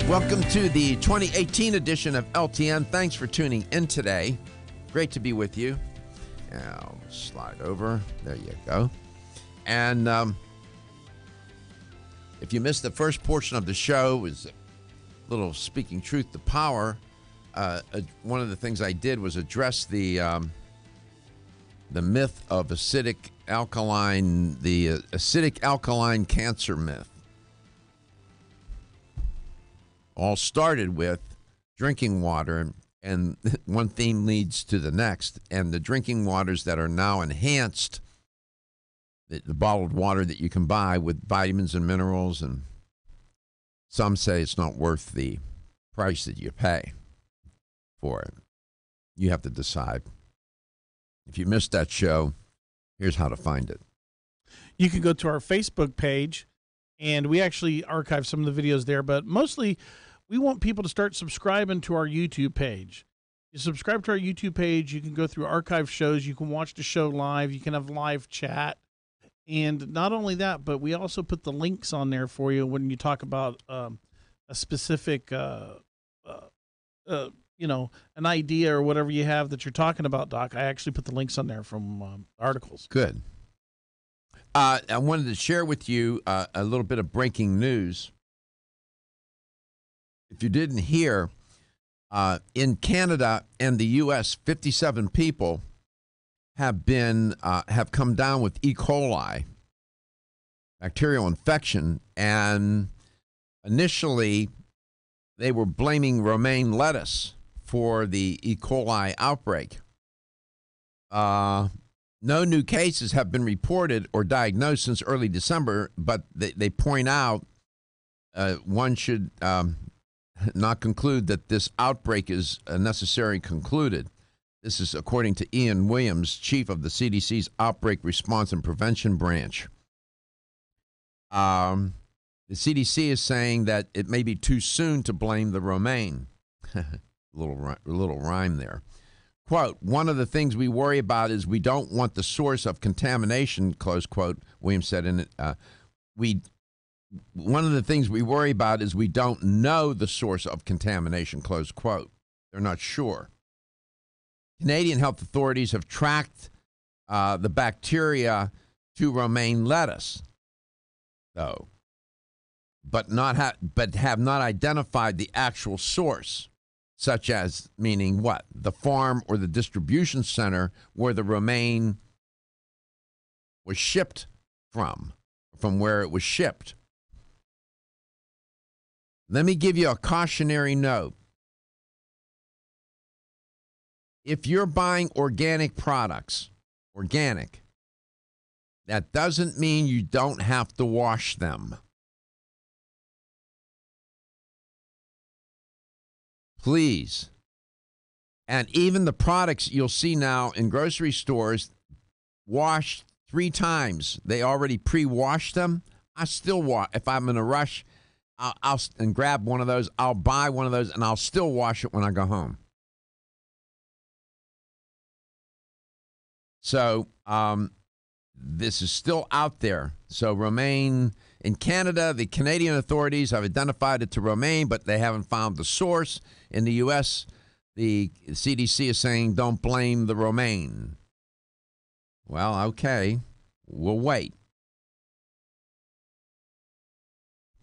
Welcome to the 2018 edition of LTN. Thanks for tuning in today. Great to be with you. I'll slide over. There you go. And if you missed the first portion of the show, it was a little speaking truth to power. One of the things I did was address the myth of acidic alkaline cancer myth. All started with drinking water, and one theme leads to the next. And the drinking waters that are now enhanced, the bottled water that you can buy with vitamins and minerals, and some say it's not worth the price that you pay for it. You have to decide. If you missed that show, here's how to find it. You can go to our Facebook page, and we actually archive some of the videos there, but mostly we want people to start subscribing to our YouTube page. You subscribe to our YouTube page, you can go through archive shows, you can watch the show live, you can have live chat. And not only that, but we also put the links on there for you when you talk about a specific, an idea or whatever you have that you're talking about, Doc. I actually put the links on there from articles. Good. I wanted to share with you a little bit of breaking news. If you didn't hear, in Canada and the U.S., 57 people have come down with E. coli, bacterial infection, and initially they were blaming romaine lettuce for the E. coli outbreak. No new cases have been reported or diagnosed since early December, but they point out one should not conclude that this outbreak is necessarily concluded. This is according to Ian Williams, chief of the CDC's Outbreak Response and Prevention Branch. The CDC is saying that it may be too soon to blame the romaine. little rhyme there. Quote, one of the things we worry about is we don't want the source of contamination, close quote, Williams said in it. One of the things we worry about is we don't know the source of contamination, close quote. They're not sure. Canadian health authorities have tracked the bacteria to romaine lettuce, though, but have not identified the actual source, such as meaning what? The farm or the distribution center where the romaine was shipped from where it was shipped. Let me give you a cautionary note. If you're buying organic products, that doesn't mean you don't have to wash them. Please. And even the products you'll see now in grocery stores, washed 3 times. They already pre-washed them. I still wash. If I'm in a rush, I'll grab one of those. I'll buy one of those, and I'll still wash it when I go home. So this is still out there. So romaine in Canada, the Canadian authorities have identified it to romaine, but they haven't found the source. In the U.S., the CDC is saying don't blame the romaine. Well, okay, we'll wait.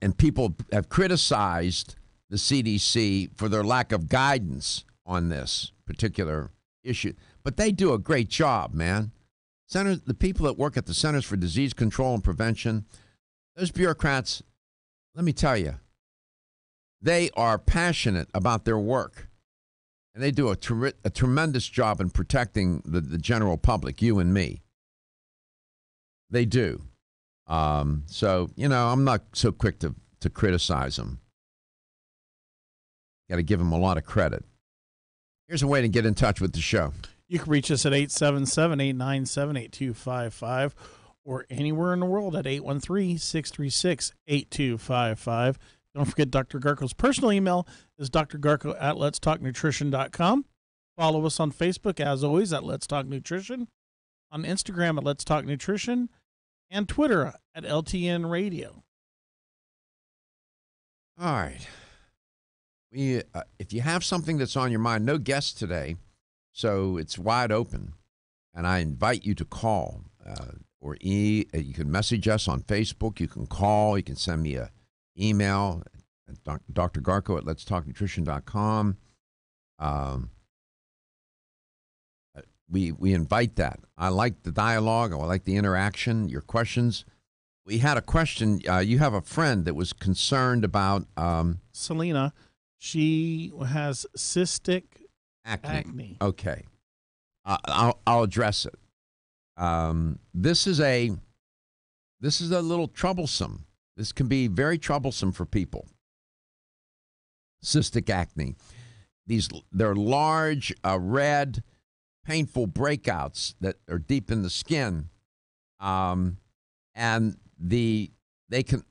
And people have criticized the CDC for their lack of guidance on this particular issue. But they do a great job, man. The people that work at the Centers for Disease Control and Prevention, those bureaucrats, let me tell you, they are passionate about their work. And they do a tremendous job in protecting the general public, you and me. They do. So, I'm not so quick to criticize them. Got to give them a lot of credit. Here's a way to get in touch with the show. You can reach us at 877-897-8255 or anywhere in the world at 813-636-8255. Don't forget Dr. Garko's personal email is drgarko@letstalknutrition.com. Follow us on Facebook, as always, at Let's Talk Nutrition, on Instagram at Let's Talk Nutrition, and Twitter at LTN Radio. All right. if you have something that's on your mind, no guests today, so it's wide open, and I invite you to call you can message us on Facebook. You can call. You can send me an email at Dr. Garko at letstalknutrition.com. We invite that. I like the dialogue. I like the interaction, your questions. We had a question. You have a friend that was concerned about Selena. She has cystic acne. Okay. I'll address it. This is a little troublesome. This can be very troublesome for people. Cystic acne. They're large, red, painful breakouts that are deep in the skin, and they can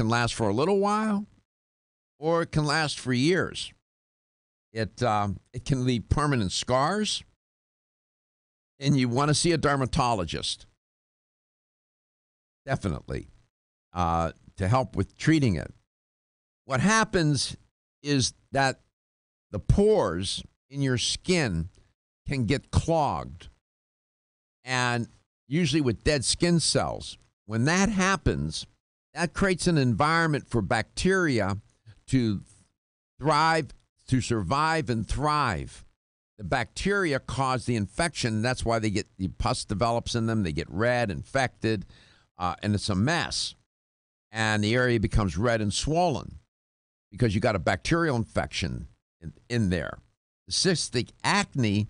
last for a little while, or it can last for years. It can leave permanent scars, and you want to see a dermatologist, definitely, to help with treating it. What happens is that the pores in your skin can get clogged, and usually with dead skin cells. When that happens, that creates an environment for bacteria to thrive, to survive and thrive. The bacteria cause the infection. That's why the pus develops in them. They get red, infected, and it's a mess. And the area becomes red and swollen because you got a bacterial infection in there. The cystic acne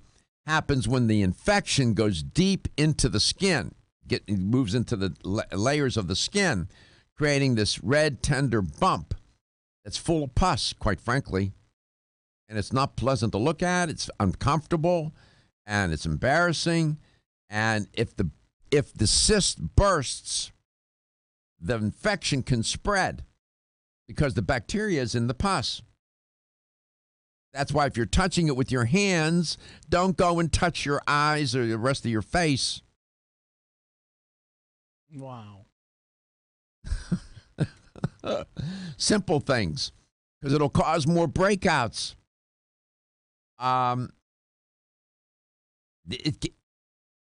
happens when the infection goes deep into the skin. It moves into the layers of the skin, creating this red, tender bump that's full of pus, quite frankly. And it's not pleasant to look at. It's uncomfortable, and it's embarrassing. And if the cyst bursts, the infection can spread because the bacteria is in the pus. That's why if you're touching it with your hands, don't go and touch your eyes or the rest of your face. Wow. Simple things, because it'll cause more breakouts.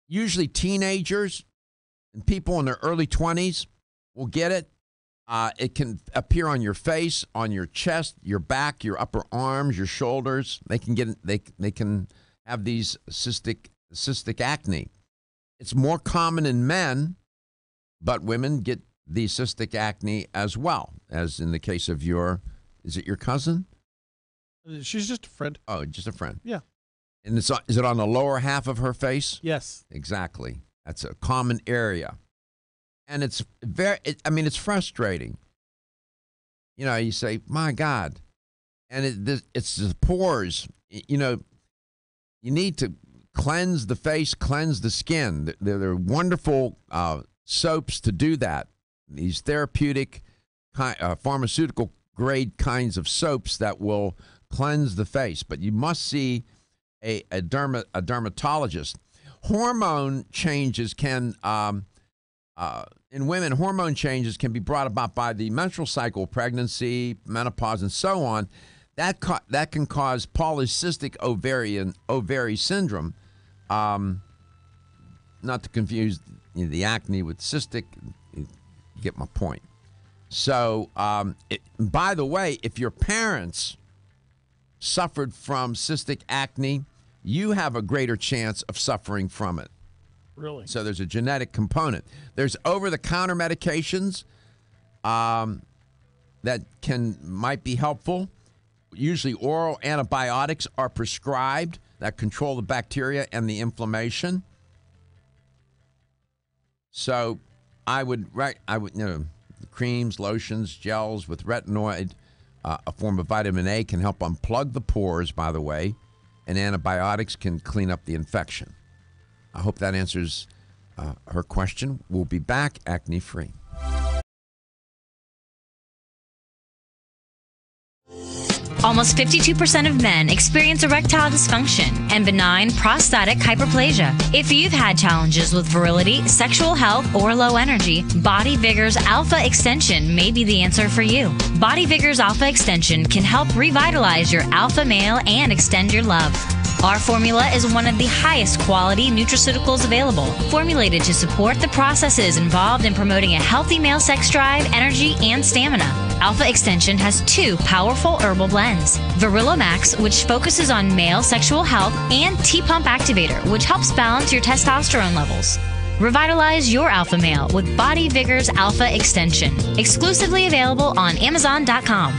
Usually teenagers and people in their early 20s will get it. It can appear on your face, on your chest, your back, your upper arms, your shoulders. They can have these cystic acne. It's more common in men, but women get the cystic acne as well, as in the case of is it your cousin? She's just a friend. Oh, just a friend. Yeah. And is it on the lower half of her face? Yes. Exactly. That's a common area. And it's it's frustrating. You know, you say, my God. And it's the pores. You know, you need to cleanse the face, cleanse the skin. There are wonderful soaps to do that. These therapeutic, pharmaceutical grade kinds of soaps that will cleanse the face. But you must see a dermatologist. Hormone changes can, in women, hormone changes can be brought about by the menstrual cycle, pregnancy, menopause, and so on. That can cause polycystic ovary syndrome. Not to confuse the acne with cystic. You get my point. So, by the way, if your parents suffered from cystic acne, you have a greater chance of suffering from it. Really? So there's a genetic component. There's over-the-counter medications that might be helpful. Usually oral antibiotics are prescribed that control the bacteria and the inflammation. So I would creams, lotions, gels with retinoid, a form of vitamin A, can help unplug the pores, by the way, and antibiotics can clean up the infection. I hope that answers her question. We'll be back acne-free. Almost 52% of men experience erectile dysfunction and benign prostatic hyperplasia. If you've had challenges with virility, sexual health, or low energy, Body Vigor's Alpha Extension may be the answer for you. Body Vigor's Alpha Extension can help revitalize your alpha male and extend your love. Our formula is one of the highest quality nutraceuticals available, formulated to support the processes involved in promoting a healthy male sex drive, energy, and stamina. Alpha Extension has 2 powerful herbal blends: Virilo Max, which focuses on male sexual health, and T-Pump Activator, which helps balance your testosterone levels. Revitalize your alpha male with Body Vigor's Alpha Extension. Exclusively available on Amazon.com.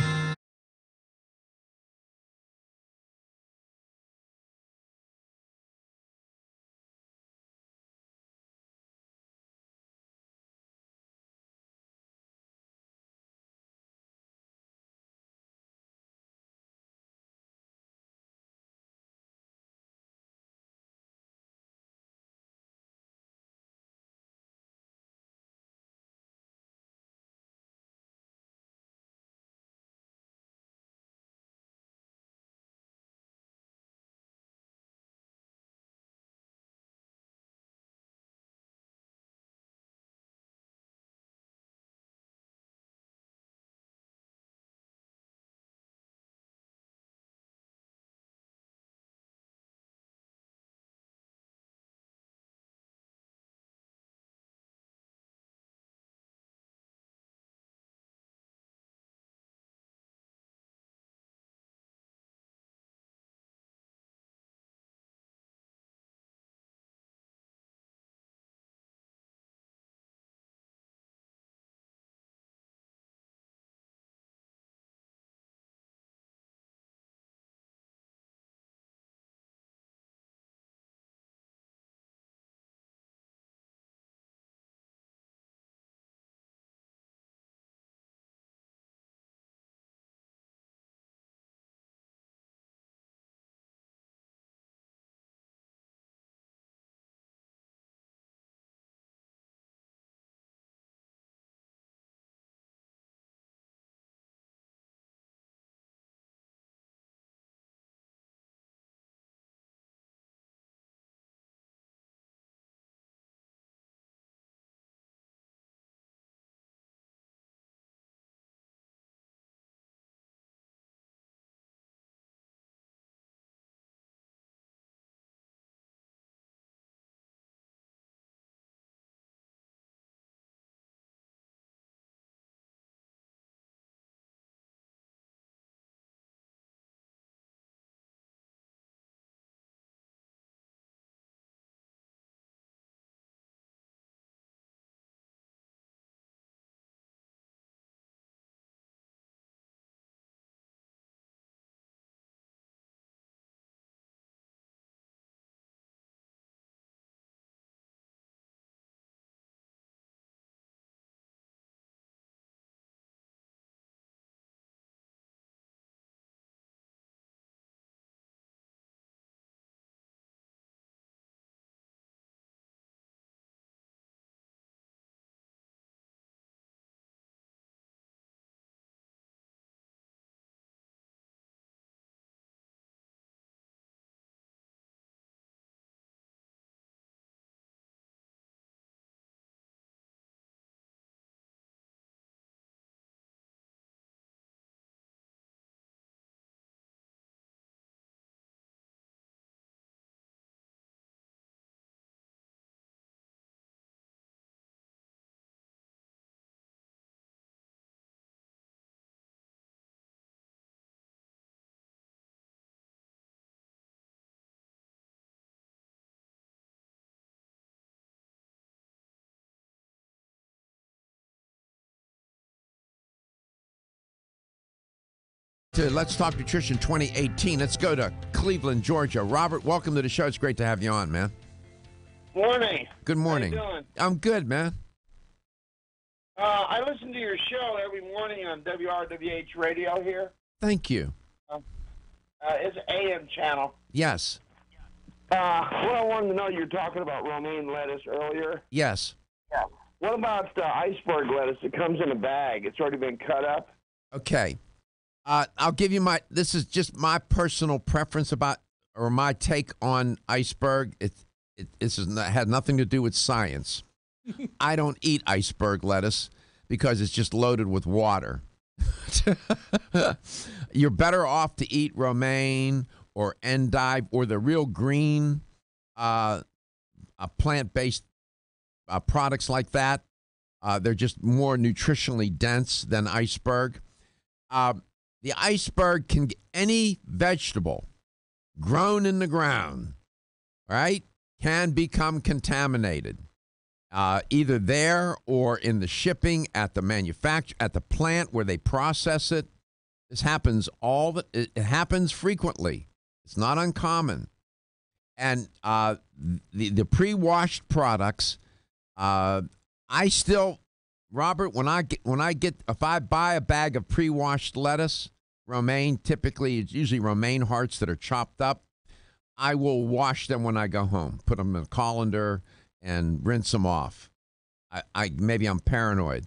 To Let's Talk Nutrition 2018. Let's go to Cleveland, Georgia. Robert, welcome to the show. It's great to have you on, man. Morning. Good morning. How you doing? I'm good, man. I listen to your show every morning on WRWH radio here. Thank you. It's an AM channel. Yes. What I wanted to know, you were talking about romaine lettuce earlier. Yes. Yeah. What about iceberg lettuce that comes in a bag? It's already been cut up. Okay. I'll give you this is just my personal preference or my take on iceberg. Had nothing to do with science. I don't eat iceberg lettuce because it's just loaded with water. You're better off to eat romaine or endive or the real green plant-based products like that. They're just more nutritionally dense than iceberg. The iceberg can get any vegetable grown in the ground, right, can become contaminated, either there or in the shipping at the at the plant where they process it. This happens it happens frequently. It's not uncommon. And the pre-washed products, I still, Robert, if I buy a bag of pre-washed lettuce, romaine, typically it's usually romaine hearts that are chopped up, I will wash them when I go home, put them in a colander and rinse them off. Maybe I'm paranoid.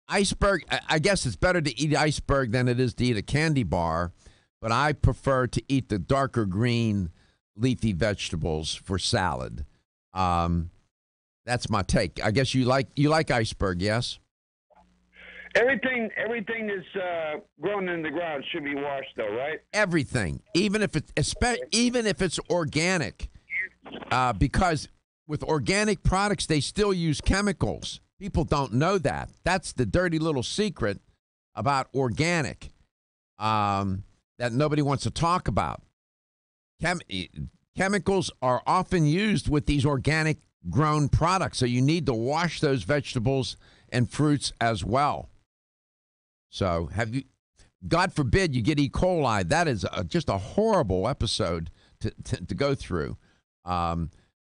Iceberg, I guess it's better to eat iceberg than it is to eat a candy bar, but I prefer to eat the darker green leafy vegetables for salad. That's my take. I guess you like iceberg, yes? Everything that's grown in the ground should be washed, though, right? Everything, even if it's organic, because with organic products they still use chemicals. People don't know that. That's the dirty little secret about organic that nobody wants to talk about. Chemicals are often used with these organic grown products, so you need to wash those vegetables and fruits as well. So God forbid you get E. coli. That is just a horrible episode to go through,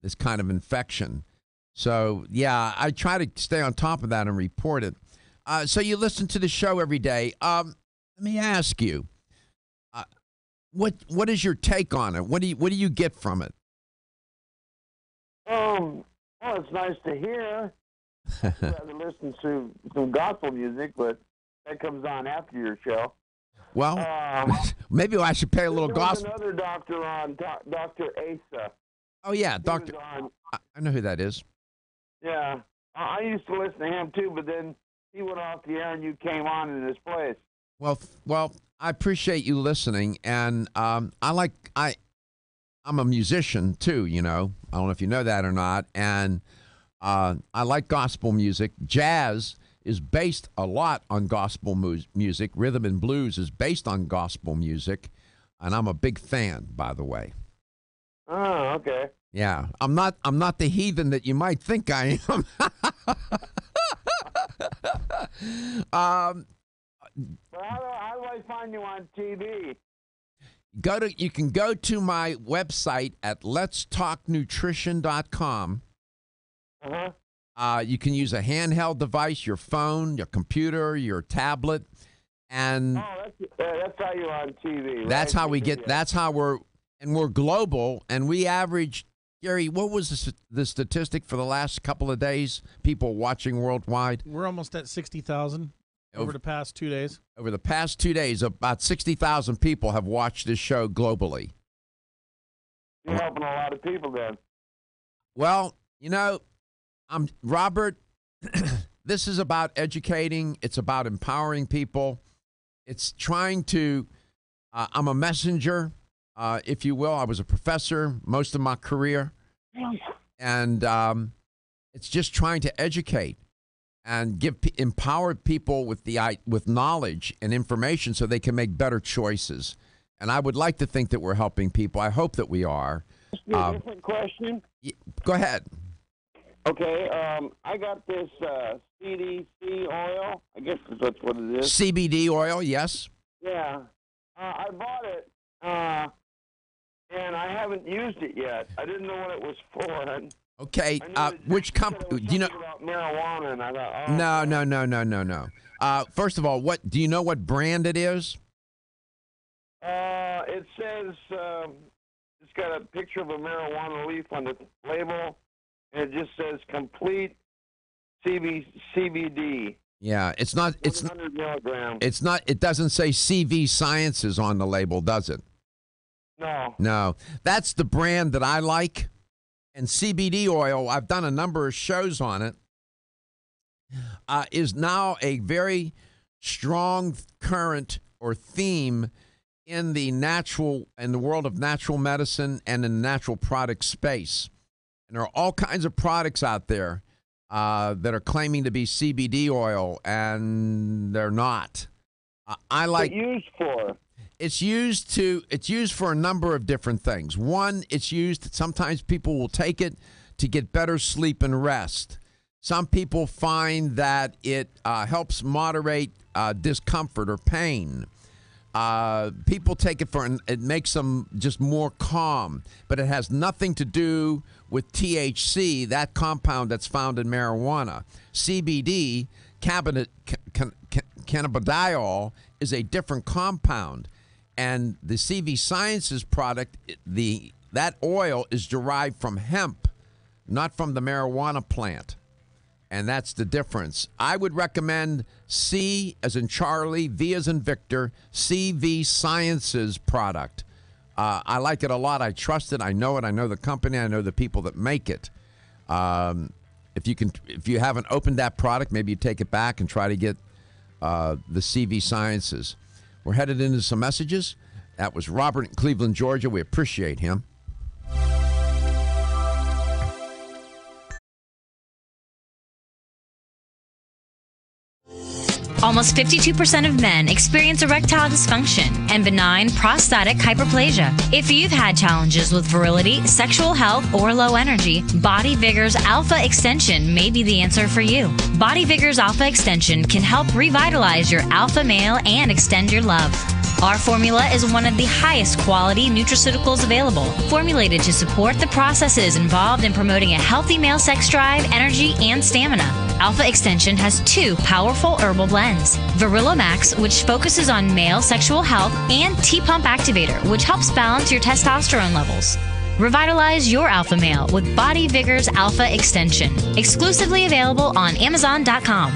this kind of infection. So, yeah, I try to stay on top of that and report it. So you listen to the show every day. Let me ask you, what is your take on it? What do you get from it? Well, it's nice to hear. I'd rather listen to some gospel music, but that comes on after your show. Well, maybe I should pay a little gospel. There's another doctor on, Dr. Asa. Oh, yeah, Doctor. I know who that is. Yeah, I used to listen to him too, but then he went off the air and you came on in his place. Well, I appreciate you listening, and I'm a musician too. You know, I don't know if you know that or not, and I like gospel music. Jazz is based a lot on gospel music. Rhythm and blues is based on gospel music, and I'm a big fan, by the way. Oh, okay. Yeah, I'm not the heathen that you might think I am. How do I find you on TV? You can go to my website at letstalknutrition.com. You can use a handheld device, your phone, your computer, your tablet, and that's how you're on TV. Right? That's how we get. That's how we're global, and we average. Gary, what was the statistic for the last couple of days? People watching worldwide. We're almost at 60,000 over the past 2 days. Over the past 2 days, about 60,000 people have watched this show globally. You're helping a lot of people then. Well, you know, Robert, this is about educating. It's about empowering people. It's trying to, I'm a messenger, if you will. I was a professor most of my career. And it's just trying to educate and empower people with knowledge and information so they can make better choices. And I would like to think that we're helping people. I hope that we are. A different question. Go ahead. Okay, I got this CDC oil. I guess that's what it is. CBD oil, yes. Yeah, I bought it, and I haven't used it yet. I didn't know what it was for. Okay, which company? Do you know? About marijuana, and I thought, No. First of all, do you know what brand it is? It says it's got a picture of a marijuana leaf on the label, and it just says complete CBD. Yeah, it's not. It's 100 milligrams. it's not. It doesn't say CV Sciences on the label, does it? No. No, that's the brand that I like. And CBD oil, I've done a number of shows on it, is now a very strong current or theme in the world of natural medicine and in the natural product space. And there are all kinds of products out there that are claiming to be CBD oil, and they're not. I like. What used for? It's used for a number of different things. One, it's used, sometimes people will take it to get better sleep and rest. Some people find that it helps moderate discomfort or pain. People take it it makes them just more calm, but it has nothing to do with THC, that compound that's found in marijuana. CBD, cannabidiol, is a different compound. And the CV Sciences product, that oil is derived from hemp, not from the marijuana plant. And that's the difference. I would recommend C as in Charlie, V as in Victor, CV Sciences product. I like it a lot. I trust it. I know it. I know the company. I know the people that make it. If you haven't opened that product, maybe you take it back and try to get the CV Sciences. We're headed into some messages. That was Robert in Cleveland, Georgia. We appreciate him. Almost 52% of men experience erectile dysfunction and benign prostatic hyperplasia. If you've had challenges with virility, sexual health, or low energy, Body Vigor's Alpha Extension may be the answer for you. Body Vigor's Alpha Extension can help revitalize your alpha male and extend your love. Our formula is one of the highest quality nutraceuticals available, formulated to support the processes involved in promoting a healthy male sex drive, energy, and stamina. Alpha Extension has 2 powerful herbal blends: Virilomax, which focuses on male sexual health, and T-Pump Activator, which helps balance your testosterone levels. Revitalize your alpha male with Body Vigor's Alpha Extension. Exclusively available on Amazon.com.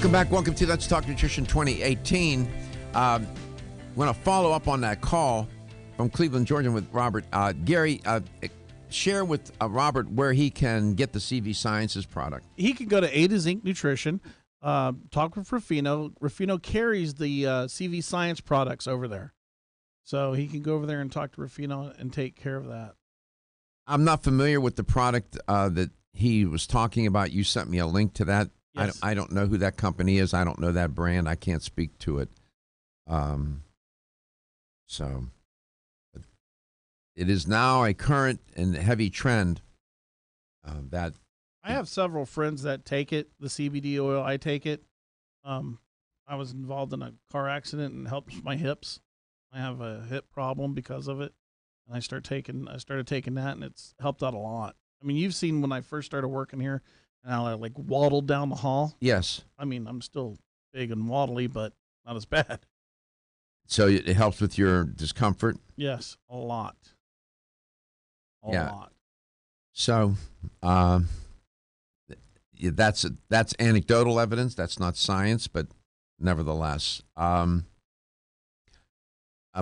Welcome back. Welcome to Let's Talk Nutrition 2018. I want to follow up on that call from Cleveland, Georgia with Robert. Gary, share with Robert where he can get the CV Sciences product. He can go to A to Zinc Nutrition, talk with Rufino. Rufino carries the CV Science products over there. So he can go over there and talk to Rufino and take care of that. I'm not familiar with the product that he was talking about. You sent me a link to that. Yes. I don't know who that company is. I don't know that brand. I can't speak to it. So it is now a current and heavy trend that I have several friends that take it, the CBD oil. I take it. I was involved in a car accident and helps my hips. I have a hip problem because of it. And I started taking that, and it's helped out a lot. I mean, you've seen when I first started working here, and I like waddled down the hall. Yes. I mean, I'm still big and waddly, but not as bad. So it helps with your discomfort? Yes, a lot. A lot. So that's anecdotal evidence. That's not science, but nevertheless. A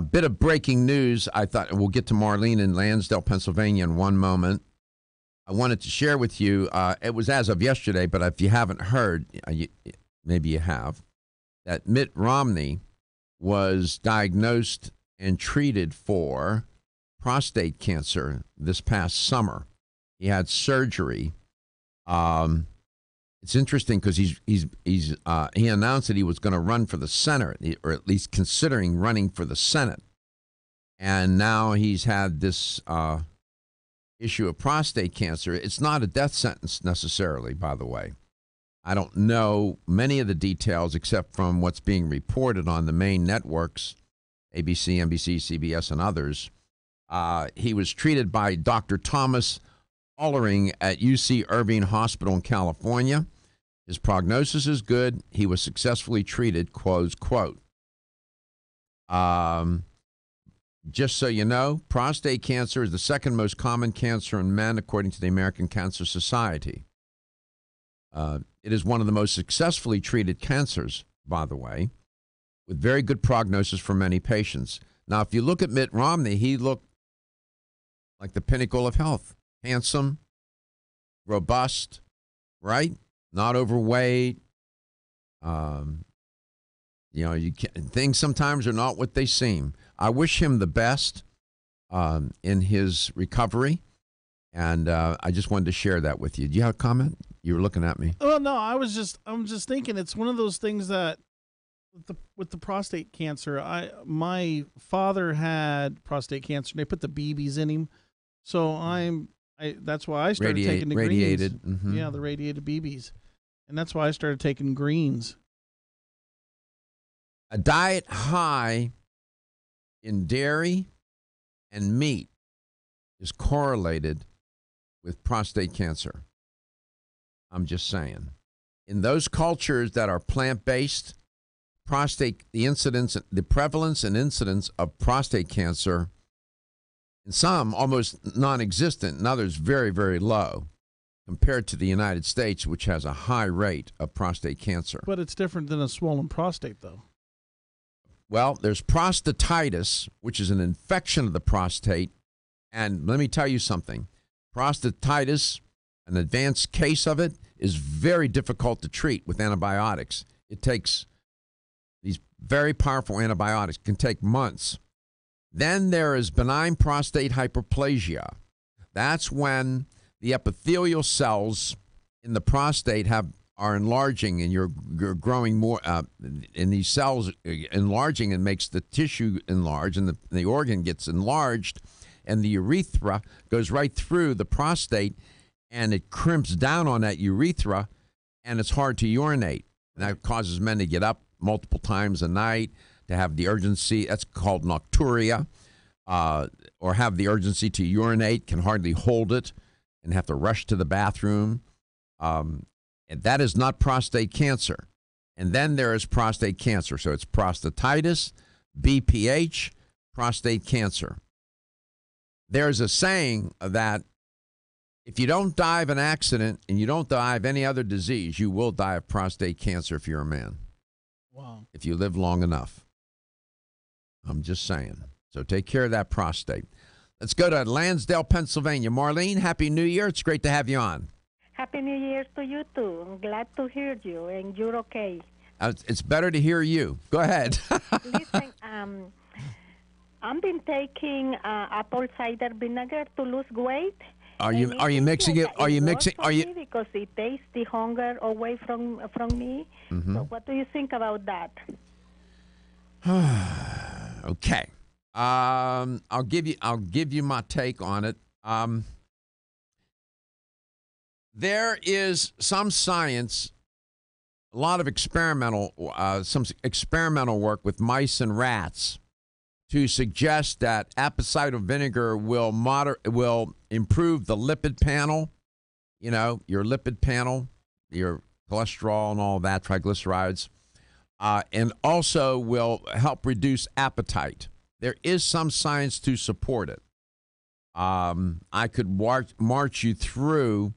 bit of breaking news. I thought we'll get to Marlene in Lansdale, Pennsylvania in one moment. I wanted to share with you, it was as of yesterday, but if you haven't heard, maybe you have, that Mitt Romney was diagnosed and treated for prostate cancer this past summer. He had surgery. It's interesting because he announced that he was going to run for the Senate, or at least considering running for the Senate. And now he's had this issue of prostate cancer. It's not a death sentence necessarily, by the way. I don't know many of the details except from what's being reported on the main networks, ABC, NBC, CBS, and others. He was treated by Dr. Thomas Allering at UC Irving Hospital in California. His prognosis is good. He was successfully treated, close quote. Just so you know, prostate cancer is the second most common cancer in men, according to the American Cancer Society. It is one of the most successfully treated cancers, by the way, with very good prognosis for many patients. Now, if you look at Mitt Romney, he looked like the pinnacle of health. Handsome, robust, right? Not overweight. Things sometimes are not what they seem. I wish him the best in his recovery, and I just wanted to share that with you. Do you have a comment? You were looking at me. Well, no, I'm just thinking it's one of those things that with the prostate cancer. My father had prostate cancer, and they put the BBs in him, so that's why I started taking the radiated. greens. Mm-hmm. Yeah, the radiated BBs, and that's why I started taking greens. A diet high in dairy and meat is correlated with prostate cancer. I'm just saying. In those cultures that are plant-based, the prevalence and incidence of prostate cancer, in some almost non-existent, in others very, very low, compared to the United States, which has a high rate of prostate cancer. But it's different than a swollen prostate, though. Well, there's prostatitis, which is an infection of the prostate. And let me tell you something. Prostatitis, an advanced case of it, is very difficult to treat with antibiotics. It takes these very powerful antibiotics, can take months. Then there is benign prostate hyperplasia. That's when the epithelial cells in the prostate are enlarging, and you're growing more, and these cells enlarging and makes the tissue enlarge, and the organ gets enlarged, and the urethra goes right through the prostate, and it crimps down on that urethra, and it's hard to urinate. And that causes men to get up multiple times a night, to have the urgency, that's called nocturia, or have the urgency to urinate, can hardly hold it, and have to rush to the bathroom. And that is not prostate cancer. And then there is prostate cancer. So it's prostatitis, BPH, prostate cancer. There's a saying that If you don't die of an accident and you don't die of any other disease, you will die of prostate cancer if you're a man. Wow. If you live long enough. I'm just saying. So take care of that prostate. Let's go to Lansdale, Pennsylvania. Marlene, Happy New Year. It's great to have you on. Happy New Year to you, too. I'm glad to hear you, and you're okay. It's better to hear you. Go ahead. Listen, I've been taking apple cider vinegar to lose weight. Are you mixing it? Are you mixing? Are you? Because it takes the hunger away from me. Mm-hmm. So, what do you think about that? Okay. I'll give you my take on it. There is some science, a lot of some experimental work with mice and rats to suggest that apple cider vinegar will improve the lipid panel, your lipid panel, your cholesterol and all that, triglycerides, and also will help reduce appetite. There is some science to support it. I could march you through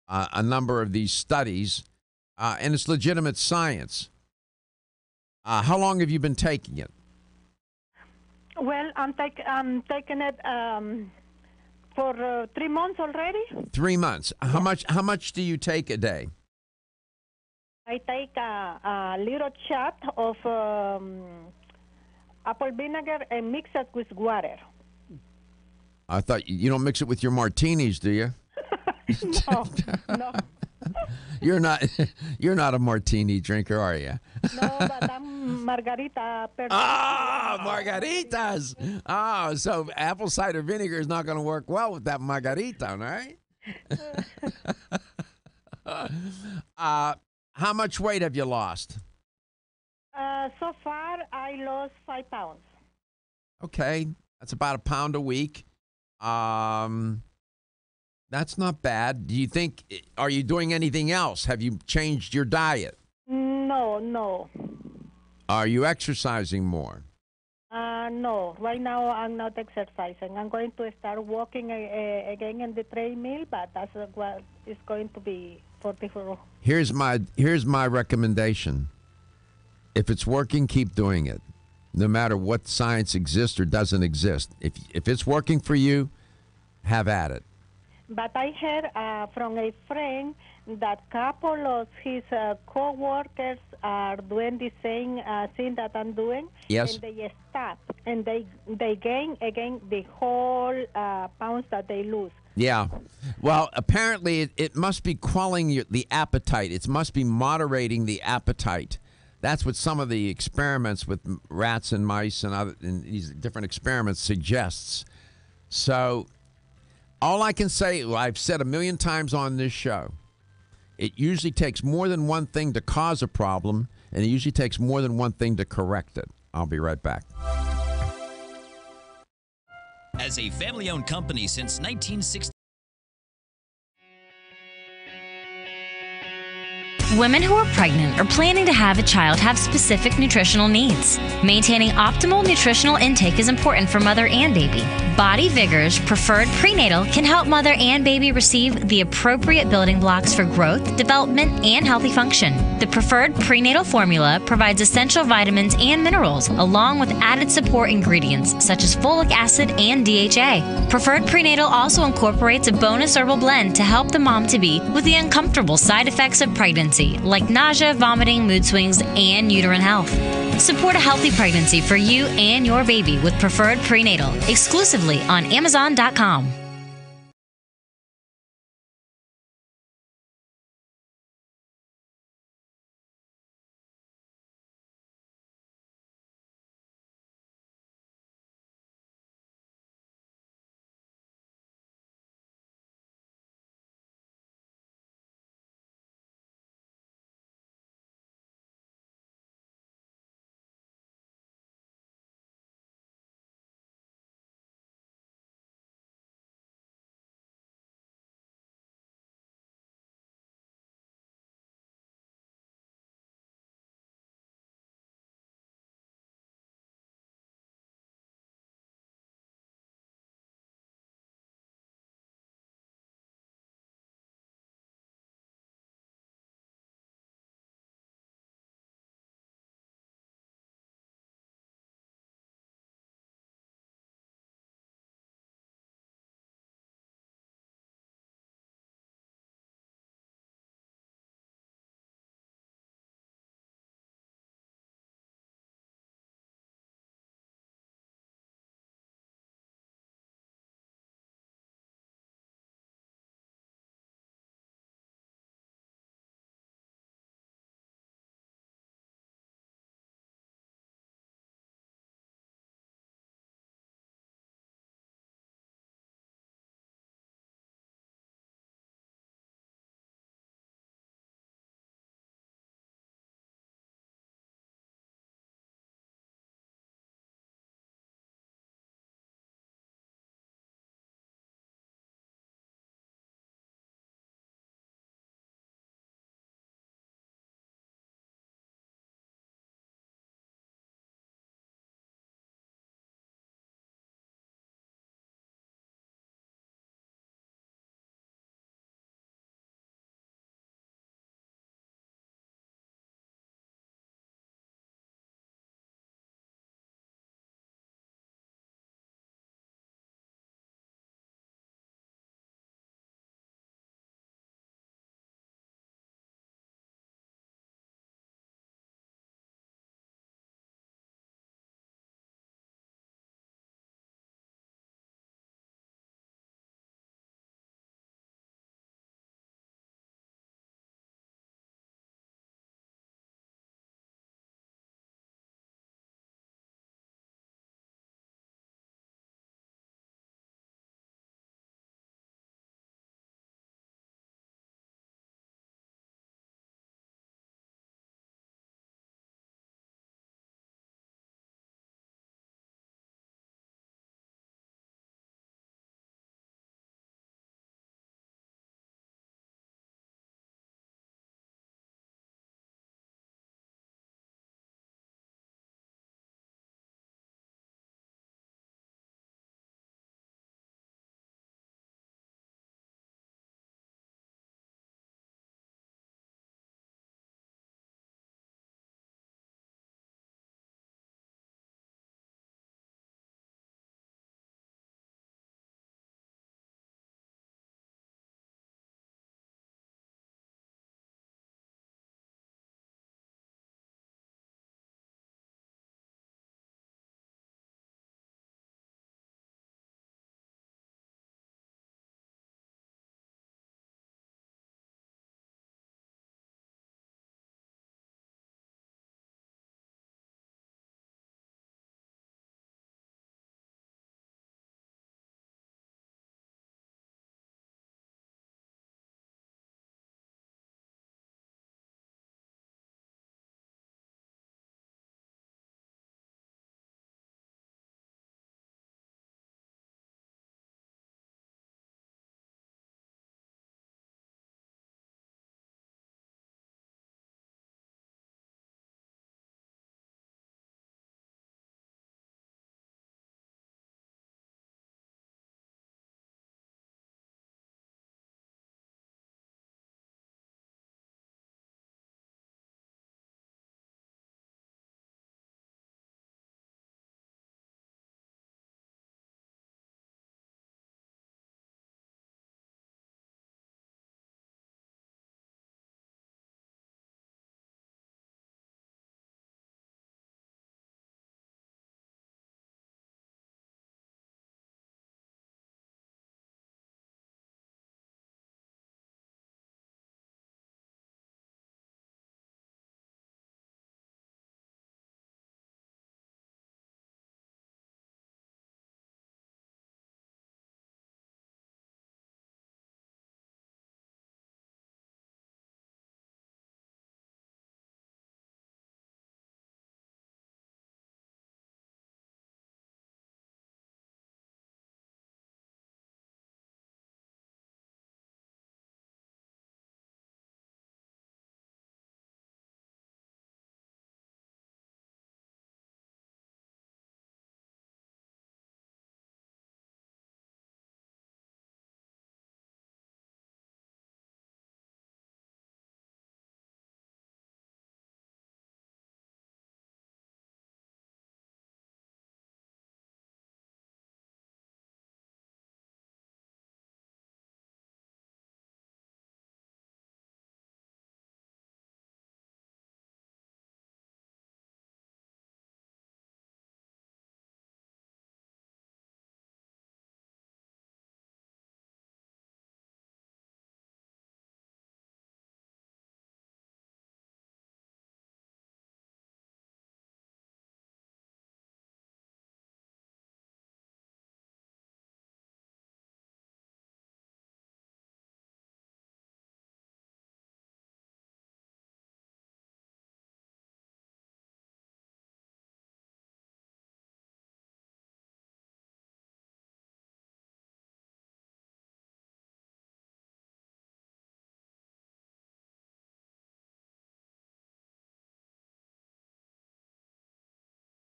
a number of these studies, and it's legitimate science. How long have you been taking it? Well, I'm taking it for 3 months already. 3 months. How much do you take a day? I take a little shot of apple vinegar and mix it with water. I thought you don't mix it with your martinis, do you? No. You're not a martini drinker, are you? No, but I'm margarita person. Margaritas. Oh, so apple cider vinegar is not going to work well with that margarita, right? How much weight have you lost? So far, I lost 5 pounds. Okay, that's about a pound a week. That's not bad. Do you think, are you doing anything else? Have you changed your diet? No. Are you exercising more? No. Right now, I'm not exercising. I'm going to start walking again in the treadmill, but that's what is going to be for the whole. Here's my recommendation. If it's working, keep doing it. No matter what science exists or doesn't exist. If it's working for you, have at it. But I heard from a friend that couple of his co-workers are doing the same thing that I'm doing. Yes. And they stop, and they gain again the whole pounds that they lose. Yeah. Well, apparently it must be quelling the appetite. It must be moderating the appetite. That's what some of the experiments with rats and mice and these different experiments suggests. So all I can say, I've said a million times on this show, it usually takes more than one thing to cause a problem, and it usually takes more than one thing to correct it. I'll be right back. As a family-owned company since 1960. Women who are pregnant or planning to have a child have specific nutritional needs. Maintaining optimal nutritional intake is important for mother and baby. Body Vigor's Preferred Prenatal can help mother and baby receive the appropriate building blocks for growth, development, and healthy function. The Preferred Prenatal formula provides essential vitamins and minerals, along with added support ingredients such as folic acid and DHA. Preferred Prenatal also incorporates a bonus herbal blend to help the mom-to-be with the uncomfortable side effects of pregnancy, like nausea, vomiting, mood swings, and uterine health. Support a healthy pregnancy for you and your baby with Preferred Prenatal, exclusively on Amazon.com.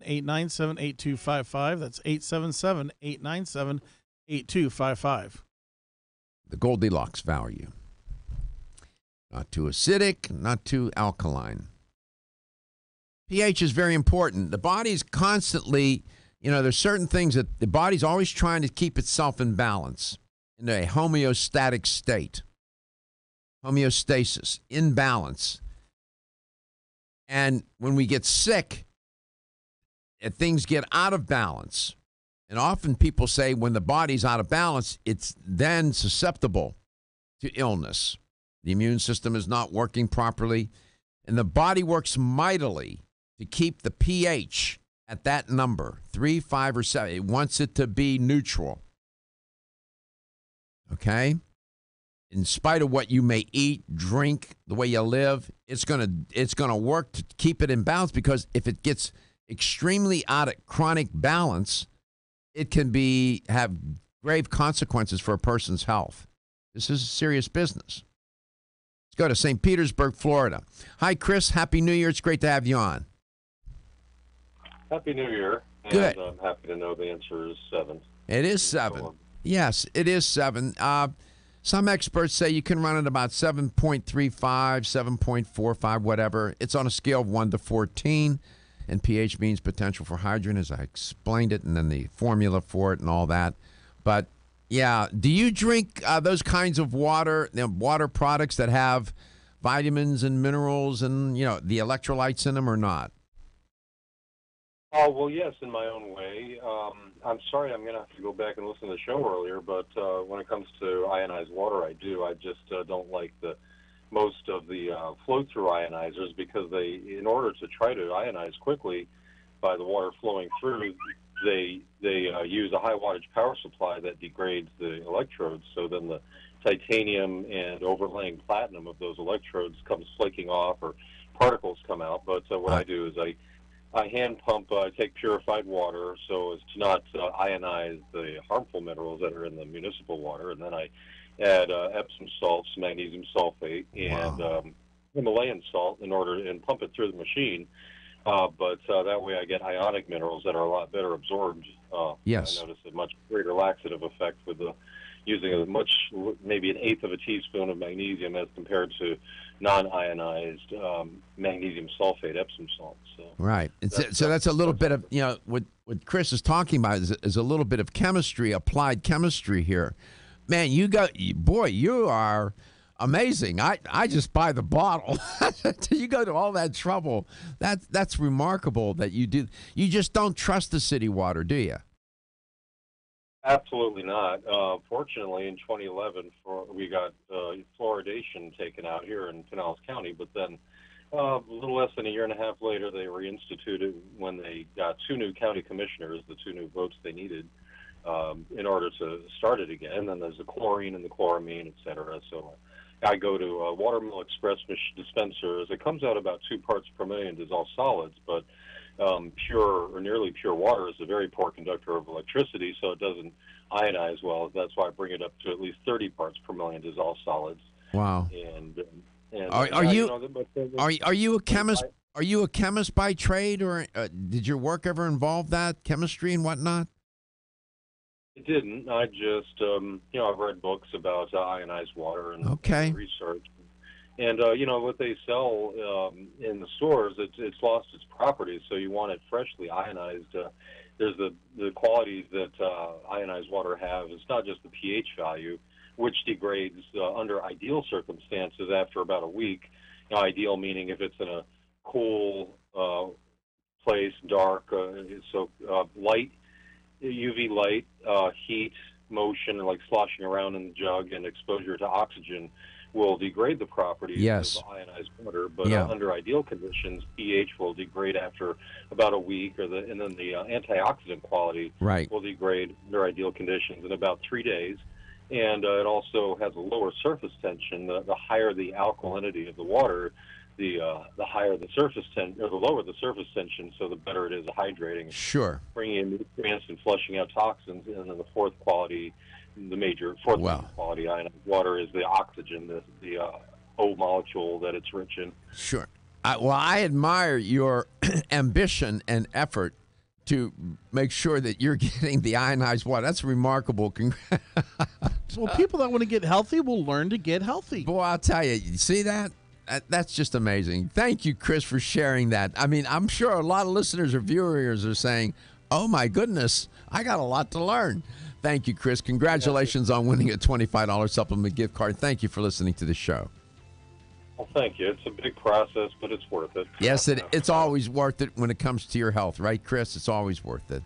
877-897-8255. That's 877-897-8255. The Goldilocks value. Not too acidic, not too alkaline. pH is very important. The body's constantly, there's certain things that the body's always trying to keep itself in balance, in a homeostatic state. Homeostasis, in balance. And when we get sick, and things get out of balance. And often people say when the body's out of balance, it's then susceptible to illness. The immune system is not working properly. And the body works mightily to keep the pH at that number, 3, 5, or 7. It wants it to be neutral. Okay? In spite of what you may eat, drink, the way you live, it's gonna work to keep it in balance, because if it gets extremely out of chronic balance, it can have grave consequences for a person's health. This is serious business. Let's go to St. Petersburg, Florida. Hi, Chris. Happy New Year. It's great to have you on. Happy New Year. Good. And I'm happy to know the answer is 7. It is 7. Yes, it is 7. Some experts say you can run it about 7.35, 7.45, whatever. It's on a scale of 1 to 14, and pH means potential for hydrogen, as I explained it, and then the formula for it and all that. But, yeah, do you drink those kinds of water products that have vitamins and minerals and, the electrolytes in them or not? Oh, well, yes, in my own way. I'm sorry, I'm going to have to go back and listen to the show earlier, but when it comes to ionized water, I do. I just don't like most of the flow-through ionizers, because in order to try to ionize quickly by the water flowing through, they use a high wattage power supply that degrades the electrodes. So then the titanium and overlaying platinum of those electrodes comes flaking off, or particles come out. But what I do is I hand pump, take purified water so as to not ionize the harmful minerals that are in the municipal water, and then I add Epsom salts, magnesium sulfate, and Himalayan salt and pump it through the machine. But that way I get ionic minerals that are a lot better absorbed. Yes. I notice a much greater laxative effect with using maybe an eighth of a teaspoon of magnesium as compared to non-ionized magnesium sulfate, Epsom salt. So right. So that's a little bit of, what Chris is talking about is a little bit of chemistry, applied chemistry here. Man, you are amazing. I just buy the bottle. You go to all that trouble. That's remarkable that you do. You just don't trust the city water, do you? Absolutely not. Fortunately, in 2011, we got fluoridation taken out here in Pinellas County, but then a little less than a year and a half later, they reinstituted when they got 2 new county commissioners, the 2 new votes they needed in order to start it again. And then there's the chlorine and the chloramine, et cetera. So I go to a Watermill Express dispensers. It comes out about 2 parts per million dissolved solids, but pure or nearly pure water is a very poor conductor of electricity, so it doesn't ionize well. That's why I bring it up to at least 30 parts per million dissolved solids. Wow. And are you a chemist? Are you a chemist by trade, or did your work ever involve that chemistry and whatnot? It didn't. I just I've read books about ionized water and research. And, what they sell in the stores, it's lost its properties, so you want it freshly ionized. There's the qualities that ionized water have. It's not just the pH value, which degrades under ideal circumstances after about a week. Ideal meaning if it's in a cool place, dark, light, UV light, heat, motion, like sloshing around in the jug, and exposure to oxygen will degrade the properties of ionized water, but under ideal conditions, pH will degrade after about a week, and then the antioxidant quality will degrade under ideal conditions in about 3 days. And it also has a lower surface tension. The higher the alkalinity of the water, the higher the surface tension, or the lower the surface tension, so the better it is at hydrating. Sure. Bringing in nutrients and flushing out toxins, and then the fourth quality ionized water is the oxygen, the O molecule that it's rich in. Sure. I admire your ambition and effort to make sure that you're getting the ionized water. That's remarkable. Well, people that want to get healthy will learn to get healthy. Boy, I'll tell you see that? That's just amazing. Thank you, Chris, for sharing that. I mean, I'm sure a lot of listeners or viewers are saying, oh, my goodness, I got a lot to learn. Thank you, Chris. Congratulations on winning a $25 supplement gift card. Thank you for listening to the show. Well, thank you. It's a big process, but it's worth it. Yes, it's always worth it when it comes to your health, right, Chris? It's always worth it.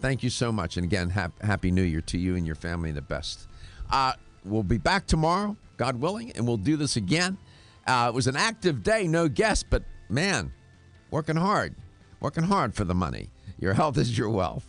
Thank you so much. And again, Happy New Year to you and your family, the best. We'll be back tomorrow, God willing, and we'll do this again. It was an active day, no guests, but man, working hard for the money. Your health is your wealth.